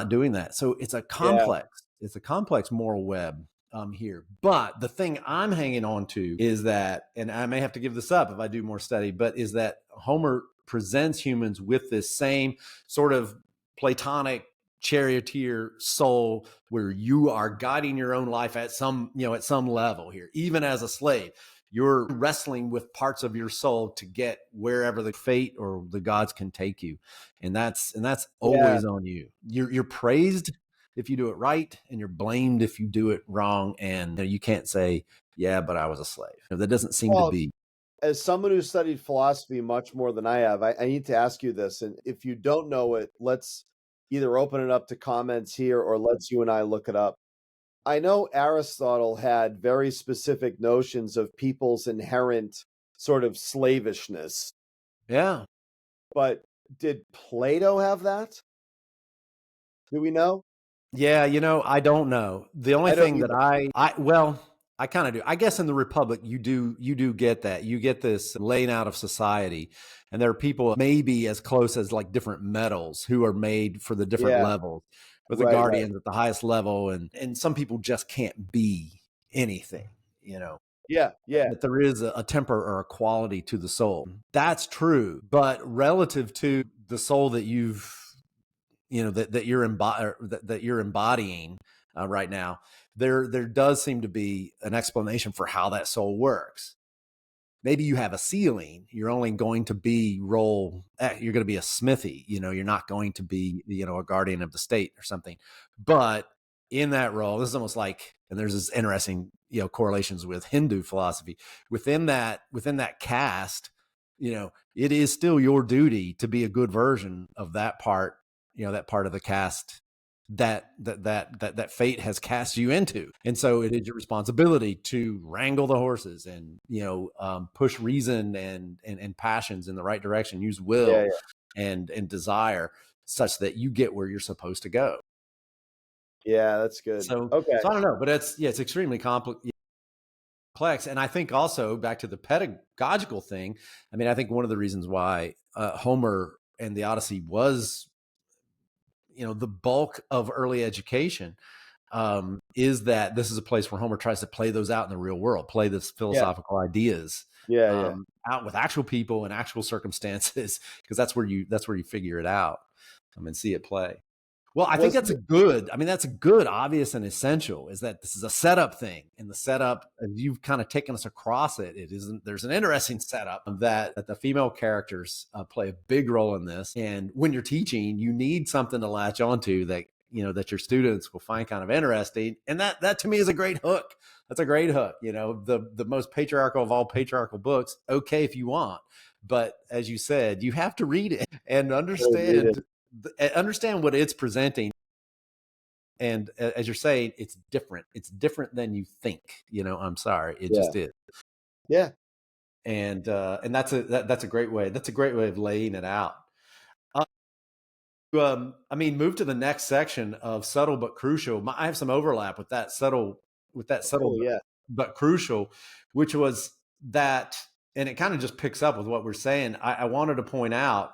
doing that. So it's a complex. Yeah. It's a complex moral web here. But the thing I'm hanging on to is that, and I may have to give this up if I do more study, but is that Homer presents humans with this same sort of Platonic charioteer soul, where you are guiding your own life at some level here. Even as a slave, you're wrestling with parts of your soul to get wherever the fate or the gods can take you. And that's always on you. You're praised if you do it right, and you're blamed if you do it wrong. And you can't say, yeah, but I was a slave. That doesn't seem to be. As someone who studied philosophy much more than I have, I need to ask you this. And if you don't know it, let's either open it up to comments here, or let's you and I look it up. I know Aristotle had very specific notions of people's inherent sort of slavishness. Yeah. But did Plato have that? Do we know? Yeah, I don't know. The only thing that I kind of do. I guess in the Republic, you do get that. You get this laying out of society, and there are people maybe as close as like different medals who are made for the different levels, with the guardians at the highest level, and some people just can't be anything, Yeah. That there is a temper or a quality to the soul. That's true, but relative to the soul that that you're embodying right now, there does seem to be an explanation for how that soul works. Maybe you have a ceiling. You're only going to be you're going to be a smithy. You're not going to be, a guardian of the state or something. But in that role, this is almost like, and there's this interesting, correlations with Hindu philosophy. Within that caste, it is still your duty to be a good version of that part, that part of the caste that fate has cast you into. And so it is your responsibility to wrangle the horses and, push reason and passions in the right direction, use will and desire, such that you get where you're supposed to go. Yeah, that's good. So, okay. So I don't know, but it's extremely complex. And I think also back to the pedagogical thing. I mean, I think one of the reasons why Homer and the Odyssey was, the bulk of early education, is that this is a place where Homer tries to play those out in the real world, play this philosophical ideas out with actual people and actual circumstances, because that's where you figure it out and see it play. Well, I think Was that's a good, I mean, that's a good, obvious and essential is that this is a setup thing. And the setup, and you've kind of taken us across it. It isn't, there's an interesting setup that the female characters play a big role in this. And when you're teaching, you need something to latch onto that, you know, that your students will find kind of interesting. And that to me is a great hook. That's a great hook. You know, the most patriarchal of all patriarchal books. Okay, if you want, but as you said, you have to read it and understand what it's presenting. And as you're saying, it's different than you think. You know, I'm sorry, it just is. Yeah. And that's a great way of laying it out. I mean, move to the next section of subtle but crucial. I have some overlap with that subtle but crucial, which was that, and it kind of just picks up with what we're saying. I wanted to point out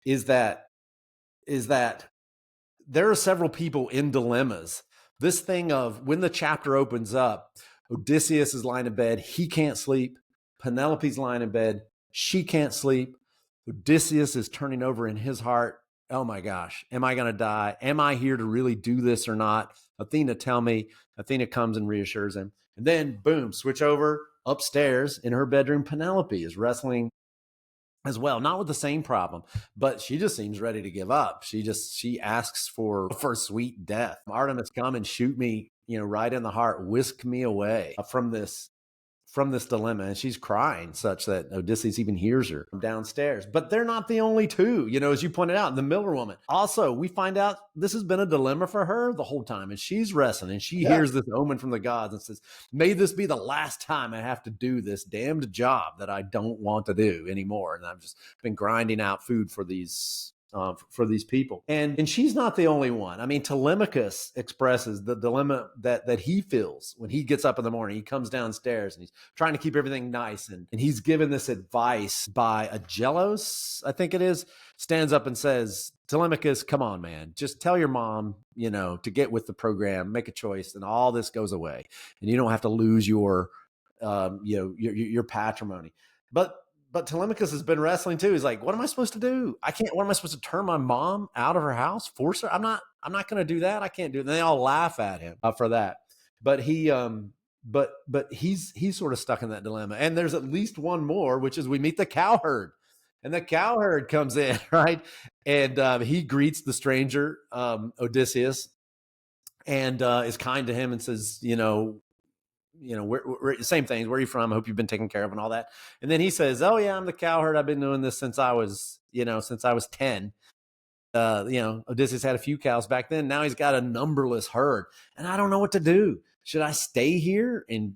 is that there are several people in dilemmas. This thing of when the chapter opens up, Odysseus is lying in bed. He can't sleep. Penelope's lying in bed. She can't sleep. Odysseus is turning over in his heart. Oh my gosh, am I going to die? Am I here to really do this or not? Athena, tell me. Athena comes and reassures him. And then boom, switch over upstairs in her bedroom. Penelope is wrestling as well, not with the same problem, but she just seems ready to give up. She asks for sweet death. Artemis, come and shoot me, you know, right in the heart, whisk me away from this dilemma. And she's crying such that Odysseus even hears her from downstairs. But they're not the only two, you know, as you pointed out, the Miller woman. Also, we find out this has been a dilemma for her the whole time. And she's wrestling and she hears this omen from the gods and says, may this be the last time I have to do this damned job that I don't want to do anymore. And I've just been grinding out food for these people. And she's not the only one. I mean, Telemachus expresses the dilemma that he feels when he gets up in the morning. He comes downstairs and he's trying to keep everything nice. And he's given this advice by Agelos, I think it is, stands up and says, Telemachus, come on, man, just tell your mom, you know, to get with the program, make a choice, and all this goes away. And you don't have to lose your patrimony. But Telemachus has been wrestling too. He's like, what am I supposed to do? What am I supposed to turn my mom out of her house? Force her? I'm not going to do that. I can't do it. And they all laugh at him for that. But he's sort of stuck in that dilemma. And there's at least one more, which is we meet the cowherd. And the cowherd comes in, right? And he greets the stranger, Odysseus, and is kind to him and says, we're same things. Where are you from? I hope you've been taken care of and all that. And then he says, oh yeah, I'm the cowherd. I've been doing this since I was 10. Odysseus had a few cows back then. Now he's got a numberless herd and I don't know what to do. Should I stay here and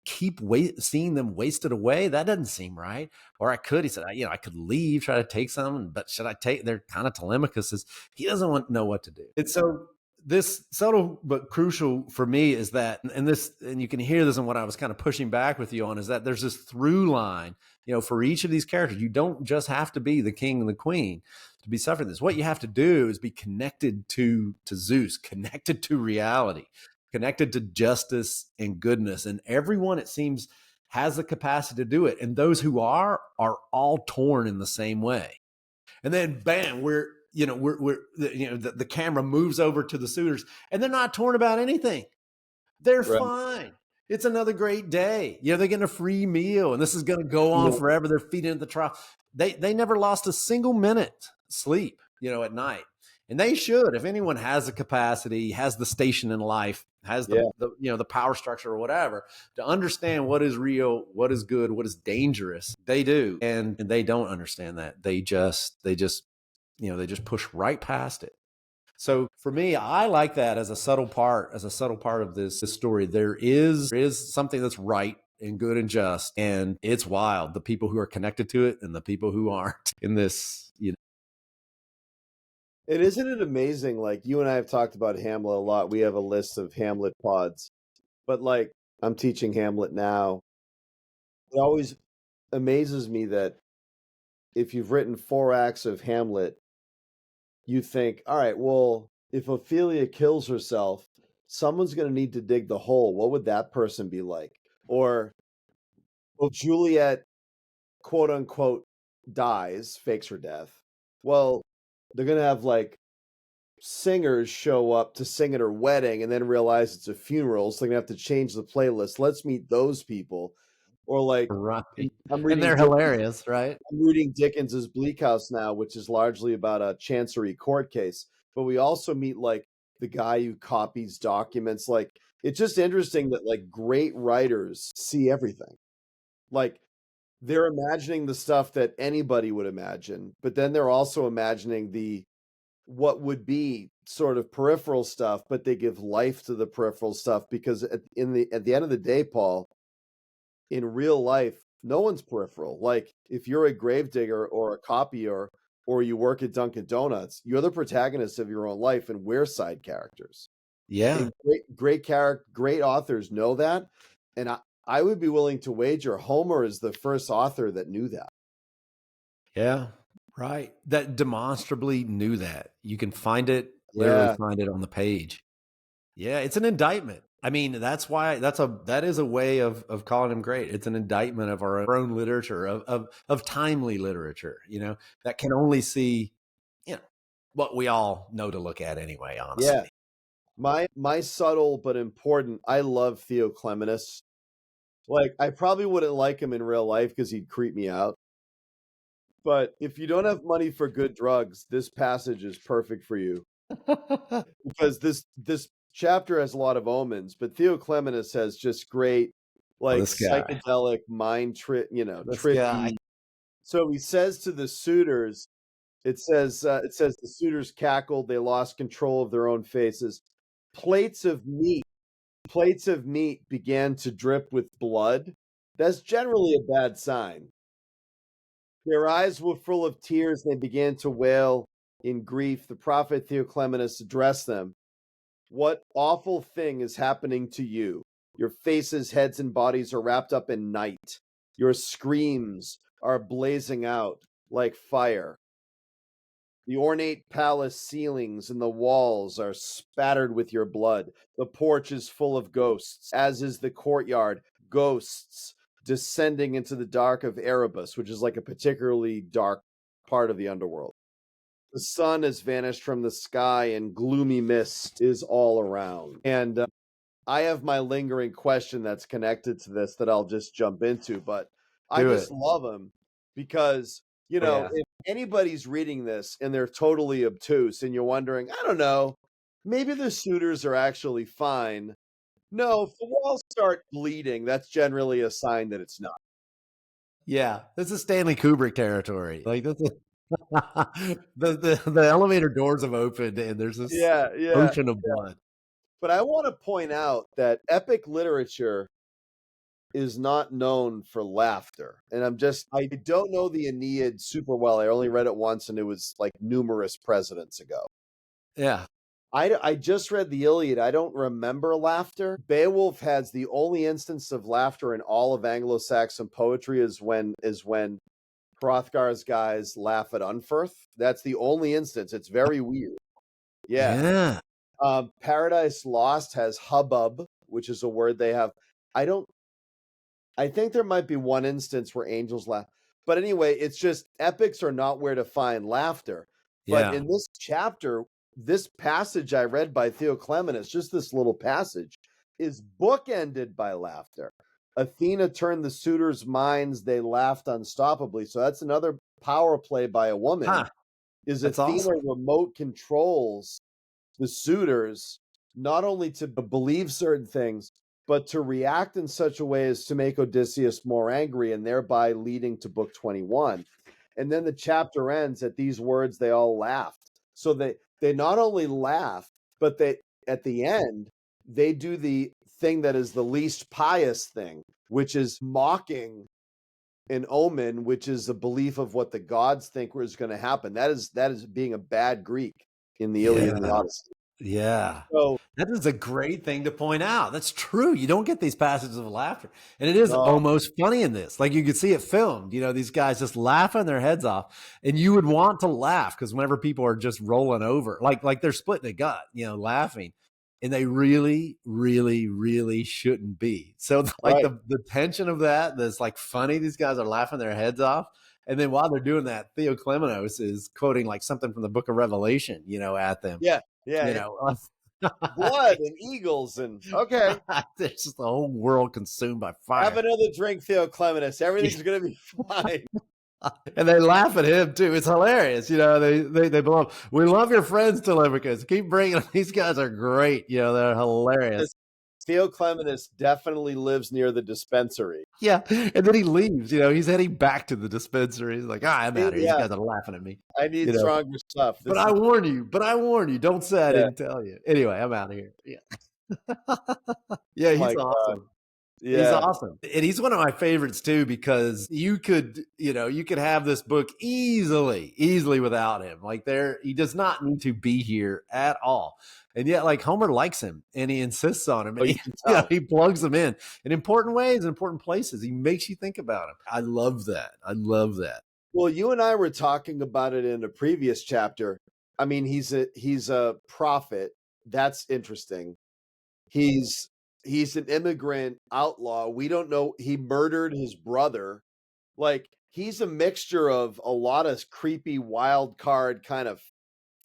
keep seeing them wasted away? That doesn't seem right. Or he said, I could leave, try to take some, but should I take, they're kind of Telemachus he doesn't know what to do. And so this subtle but crucial for me is that, and you can hear this in what I was kind of pushing back with you on, is that there's this through line, for each of these characters. You don't just have to be the king and the queen to be suffering this. What you have to do is be connected to Zeus, connected to reality, connected to justice and goodness. And everyone, it seems, has the capacity to do it. And those who are all torn in the same way. And then bam, the camera moves over to the suitors and they're not torn about anything. They're fine. It's another great day. They're getting a free meal and this is going to go on forever. They're feeding at the trough. They never lost a single minute sleep, at night. And they should. If anyone has the capacity, has the station in life, has the power structure or whatever, to understand what is real, what is good, what is dangerous, they do. And they don't understand that. They just push right past it. So for me, I like that as a subtle part of this story. There is something that's right and good and just, and it's wild. The people who are connected to it and the people who aren't in this, And isn't it amazing? Like, you and I have talked about Hamlet a lot. We have a list of Hamlet pods, but like, I'm teaching Hamlet now. It always amazes me that if you've written 4 acts of Hamlet, you think, all right, well, if Ophelia kills herself, someone's going to need to dig the hole. What would that person be like? Or, well, Juliet, quote unquote, dies, fakes her death. Well, they're going to have like singers show up to sing at her wedding and then realize it's a funeral, so they're gonna have to change the playlist. Let's meet those people. Or like Right. I'm And they're hilarious, right? I'm reading Dickens's Bleak House now, which is largely about a chancery court case. But we also meet like the guy who copies documents. Like it's just interesting that like great writers see everything. Like they're imagining the stuff that anybody would imagine, but then they're also imagining the what would be sort of peripheral stuff, but they give life to the peripheral stuff because at the end of the day, Paul, in real life, no one's peripheral. Like if you're a gravedigger or a copier or you work at Dunkin' Donuts, you're the protagonist of your own life, and we're side characters. Yeah. And great authors know that, and I would be willing to wager Homer is the first author that knew that. Yeah. Right. That demonstrably knew that. You can find it, literally find it on the page. Yeah, it's an indictment. I mean, that's why that is a way of calling him great. It's an indictment of our own literature, of timely literature, you know, that can only see, you know, what we all know to look at anyway, honestly. Yeah. My subtle but important, I love Theo Clementis. Like, I probably wouldn't like him in real life because he'd creep me out. But if you don't have money for good drugs, this passage is perfect for you. Because this chapter has a lot of omens, but Theo Clementis has just great, like psychedelic mind trip, you know, trippy. So he says to the suitors, it says the suitors cackled, they lost control of their own faces. Plates of meat began to drip with blood. That's generally a bad sign. Their eyes were full of tears, and they began to wail in grief. The prophet Theoclemenus addressed them. What awful thing is happening to you? Your faces, heads, and bodies are wrapped up in night. Your screams are blazing out like fire. The ornate palace ceilings and the walls are spattered with your blood. The porch is full of ghosts, as is the courtyard. Ghosts descending into the dark of Erebus, which is like a particularly dark part of the underworld. The sun has vanished from the sky and gloomy mist is all around. And I have my lingering question that's connected to this that I'll just jump into, but I just love him because, you know, if anybody's reading this and they're totally obtuse and you're wondering, I don't know, maybe the suitors are actually fine. No, if the walls start bleeding, that's generally a sign that it's not. Yeah, this is Stanley Kubrick territory. Like this is the elevator doors have opened and there's this ocean of blood. But I want to point out that epic literature is not known for laughter. And I don't know the Aeneid super well. I only read it once and it was like numerous presidents ago. Yeah. I just read the Iliad. I don't remember laughter. Beowulf has the only instance of laughter in all of Anglo-Saxon poetry is when Hrothgar's guys laugh at Unferth. That's the only instance. It's very weird. Yeah. Paradise Lost has hubbub, which is a word they have. I think there might be one instance where angels laugh. But anyway, it's just epics are not where to find laughter. But in this chapter, this passage I read by Theo Clementis, just this little passage, is bookended by laughter. Athena turned the suitors' minds, they laughed unstoppably. So that's another power play by a woman. Is Athena remote controls the suitors, not only to believe certain things, but to react in such a way as to make Odysseus more angry and thereby leading to book 21. And then the chapter ends at these words, they all laughed. So they not only laugh, but they at the end, they do the thing that is the least pious thing, which is mocking an omen, which is a belief of what the gods think was going to happen. That is being a bad Greek in the Iliad and the Odyssey. Yeah. So that is a great thing to point out. That's true. You don't get these passages of laughter. And it is almost funny in this. Like you could see it filmed, you know, these guys just laughing their heads off. And you would want to laugh because whenever people are just rolling over, like they're splitting a gut, you know, laughing. and they really, really, really shouldn't be. So like Right. the tension of that's like funny. These guys are laughing their heads off. And then while they're doing that, Theoclemenos is quoting like something from the book of Revelation, at them, Yeah. Yeah. you yeah. know. Blood and eagles and okay. There's just the whole world consumed by Have fire. another drink, Theoclemenus. Everything's gonna be fine. And they laugh at him too. It's hilarious. They belong. We love your friends, Telemachus. Keep bringing them. These guys are great. They're hilarious. Theoclemenus definitely lives near the dispensary. Yeah. And then he leaves. He's heading back to the dispensary. He's like, I'm out of here. These guys are laughing at me. I need stronger stuff. But I warn you. Don't say I didn't tell you. Anyway, I'm out of here. Yeah. Yeah, he's awesome. Yeah. He's awesome. And he's one of my favorites too, because you could have this book easily without him. Like he does not need to be here at all. And yet like Homer likes him and he insists on him. And he plugs him in important ways, in important places. He makes you think about him. I love that. Well, you and I were talking about it in a previous chapter. I mean, he's a prophet. That's interesting. He's an immigrant outlaw. We don't know. He murdered his brother. Like, he's a mixture of a lot of creepy wild card kind of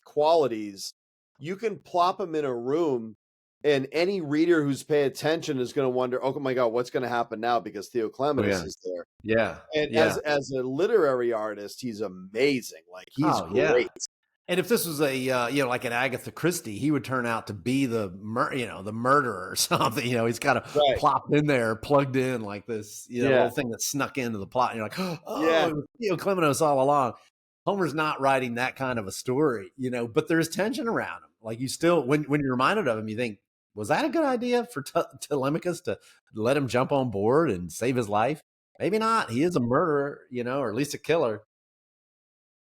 qualities. You can plop him in a room and any reader who's paying attention is going to wonder, oh my God, what's going to happen now? Because Theoclemenus is there. Yeah. And as a literary artist, he's amazing. Like, he's great. And if this was a like an Agatha Christie, he would turn out to be the murderer or something. He's got to plop in there, plugged in like this, little thing that snuck into the plot. And you're like, it was Theoclemenos all along. Homer's not writing that kind of a story, but there's tension around him. Like you still, when you're reminded of him, you think, was that a good idea for Telemachus to let him jump on board and save his life? Maybe not. He is a murderer, or at least a killer.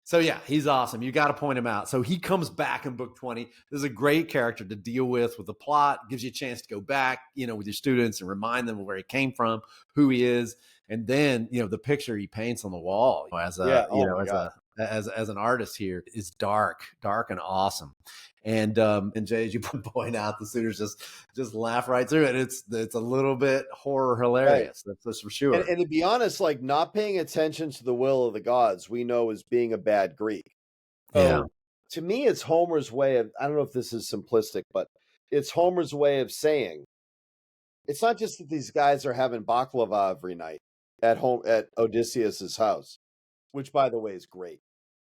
So yeah, he's awesome. You got to point him out. So he comes back in book 20. This is a great character to deal with the plot. Gives you a chance to go back, with your students and remind them of where he came from, who he is, and then the picture he paints on the wall as as an artist here is dark and awesome. And Jay, as you point out, the students just laugh right through it. It's a little bit horror hilarious. Right. That's for sure. And to be honest, like not paying attention to the will of the gods, we know is being a bad Greek. To me, it's Homer's way of, I don't know if this is simplistic, but it's Homer's way of saying, it's not just that these guys are having baklava every night at home at Odysseus's house, which by the way is great,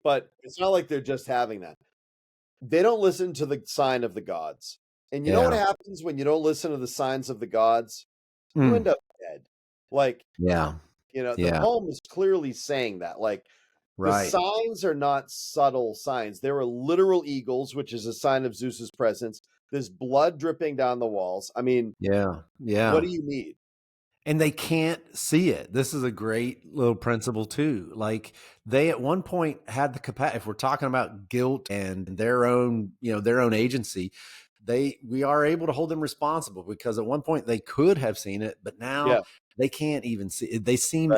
but it's not like they're just having that. They don't listen to the sign of the gods. And you know what happens when you don't listen to the signs of the gods? You end up dead. Like, the poem is clearly saying that. Like, the signs are not subtle signs. There are literal eagles, which is a sign of Zeus's presence. There's blood dripping down the walls. I mean, what do you need? And they can't see it. This is a great little principle too. Like they at one point had the capacity, if we're talking about guilt and their own agency, we are able to hold them responsible because at one point they could have seen it, but now they can't even see it. They seem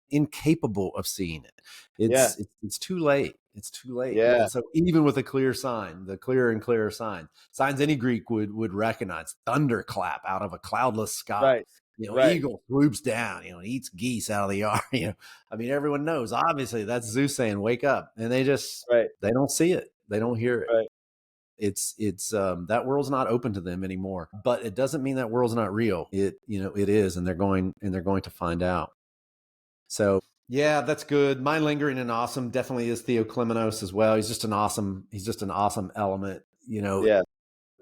incapable of seeing it. It's too late. It's too late. Yeah. And so even with a clear sign, the clearer and clearer signs any Greek would recognize, thunderclap out of a cloudless sky. Eagle swoops down, eats geese out of the yard. I mean, everyone knows, obviously that's Zeus saying, wake up. And they just, they don't see it. They don't hear it. Right. It's that world's not open to them anymore, but it doesn't mean that world's not real. It is. And they're going to find out. So yeah, that's good. My lingering and awesome definitely is Theoclemenos as well. He's just an awesome element,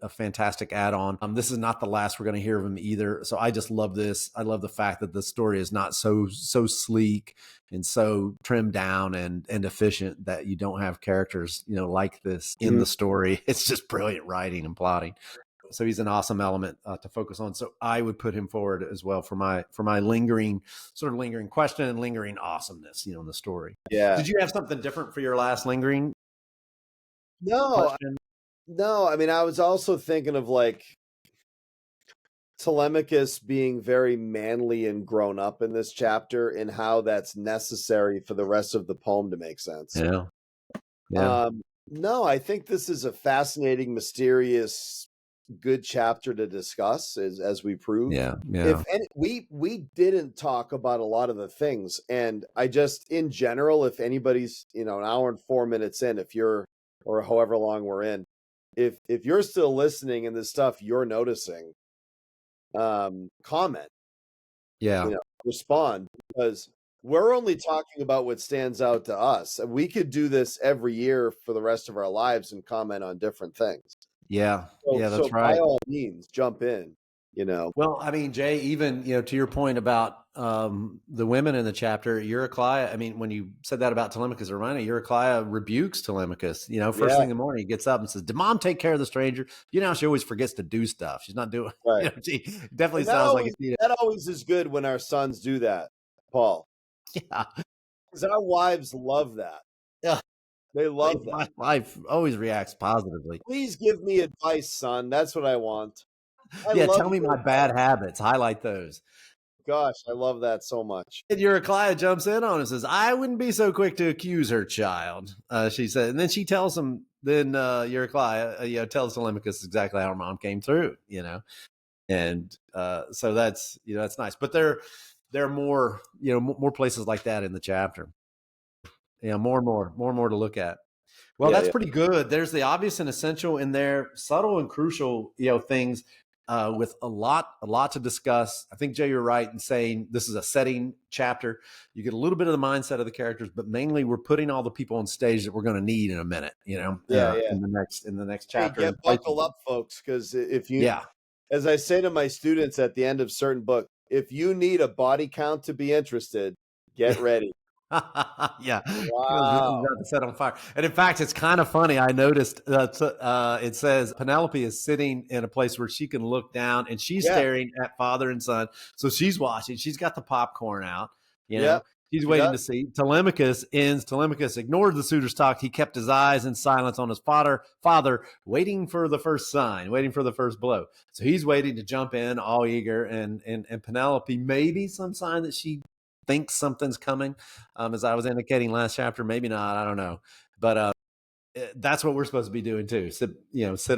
a fantastic add-on. This is not the last we're going to hear of him either. So I just love this. I love the fact that the story is not so sleek and so trimmed down and efficient that you don't have characters, like this in the story. It's just brilliant writing and plotting. So he's an awesome element to focus on. So I would put him forward as well for my lingering question and lingering awesomeness, in the story. Yeah. Did you have something different for your last lingering? question? No, I mean, I was also thinking of like Telemachus being very manly and grown up in this chapter and how that's necessary for the rest of the poem to make sense. Yeah. No, I think this is a fascinating, mysterious good chapter to discuss, as we proved. Yeah. Yeah. If any, we didn't talk about a lot of the things, and I just, in general, if anybody's, an hour and 4 minutes in, if you're, or however long we're in, if you're still listening and the stuff you're noticing, comment, Yeah. respond, because we're only talking about what stands out to us. We could do this every year for the rest of our lives and comment on different things. Yeah. Yeah. That's So right. by all means, jump in. Well, I mean, Jay, even, to your point about the women in the chapter, Eurycleia, I mean, when you said that about Telemachus, it reminded me, Eurycleia rebukes Telemachus, first thing in the morning, he gets up and says, did mom take care of the stranger? She always forgets to do stuff. She's not doing, Right. she definitely sounds like that always is good when our sons do that, Paul. Yeah. Because our wives love that. Yeah. They love that. My wife always reacts positively. Please give me advice, son. That's what I want. Tell me my bad habits. Highlight those. Gosh, I love that so much. And Eurycleia jumps in on and says, I wouldn't be so quick to accuse her child, she said. And then she tells him, Eurycleia, tells Telemachus exactly how her mom came through, And so that's nice. But there are more, more places like that in the chapter. More and more to look at. Well, that's pretty good. There's the obvious and essential in there, subtle and crucial, things with a lot to discuss. I think, Jay, you're right in saying this is a setting chapter. You get a little bit of the mindset of the characters, but mainly we're putting all the people on stage that we're going to need in a minute, in the next chapter. Hey, buckle up, folks, because if you, as I say to my students at the end of certain books, if you need a body count to be interested, get ready. Yeah. Wow. Set on fire. And in fact, it's kind of funny. I noticed it says Penelope is sitting in a place where she can look down and she's staring at father and son. So she's watching. She's got the popcorn out. She's waiting to see. Telemachus ignored the suitor's talk. He kept his eyes in silence on his father, waiting for the first sign, waiting for the first blow. So he's waiting to jump in, all eager. And Penelope, maybe some sign that she thinks something's coming, as I was indicating last chapter. Maybe not, I don't know, but that's what we're supposed to be doing too. Sit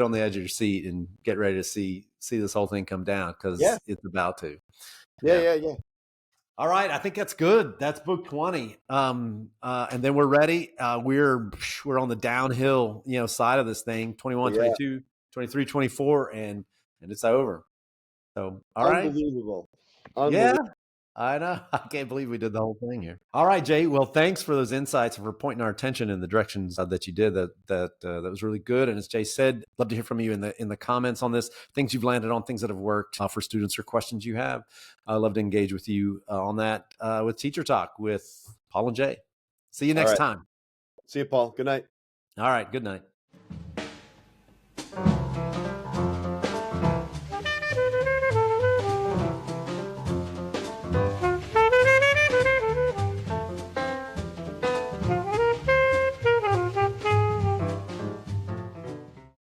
on the edge of your seat and get ready to see this whole thing come down, because it's about to. Yeah. All right, I think that's good. That's book 20, and then we're ready. We're on the downhill side of this thing. 21, 22, 23, 24, and it's over. So all right, unbelievable. Yeah, I know. I can't believe we did the whole thing here. All right, Jay. Well, thanks for those insights and for pointing our attention in the directions that you did. That was really good. And as Jay said, love to hear from you in the comments on this. Things you've landed on, things that have worked for students, or questions you have. I love to engage with you on that with Teacher Talk with Paul and Jay. See you next time. See you, Paul. Good night. All right. Good night.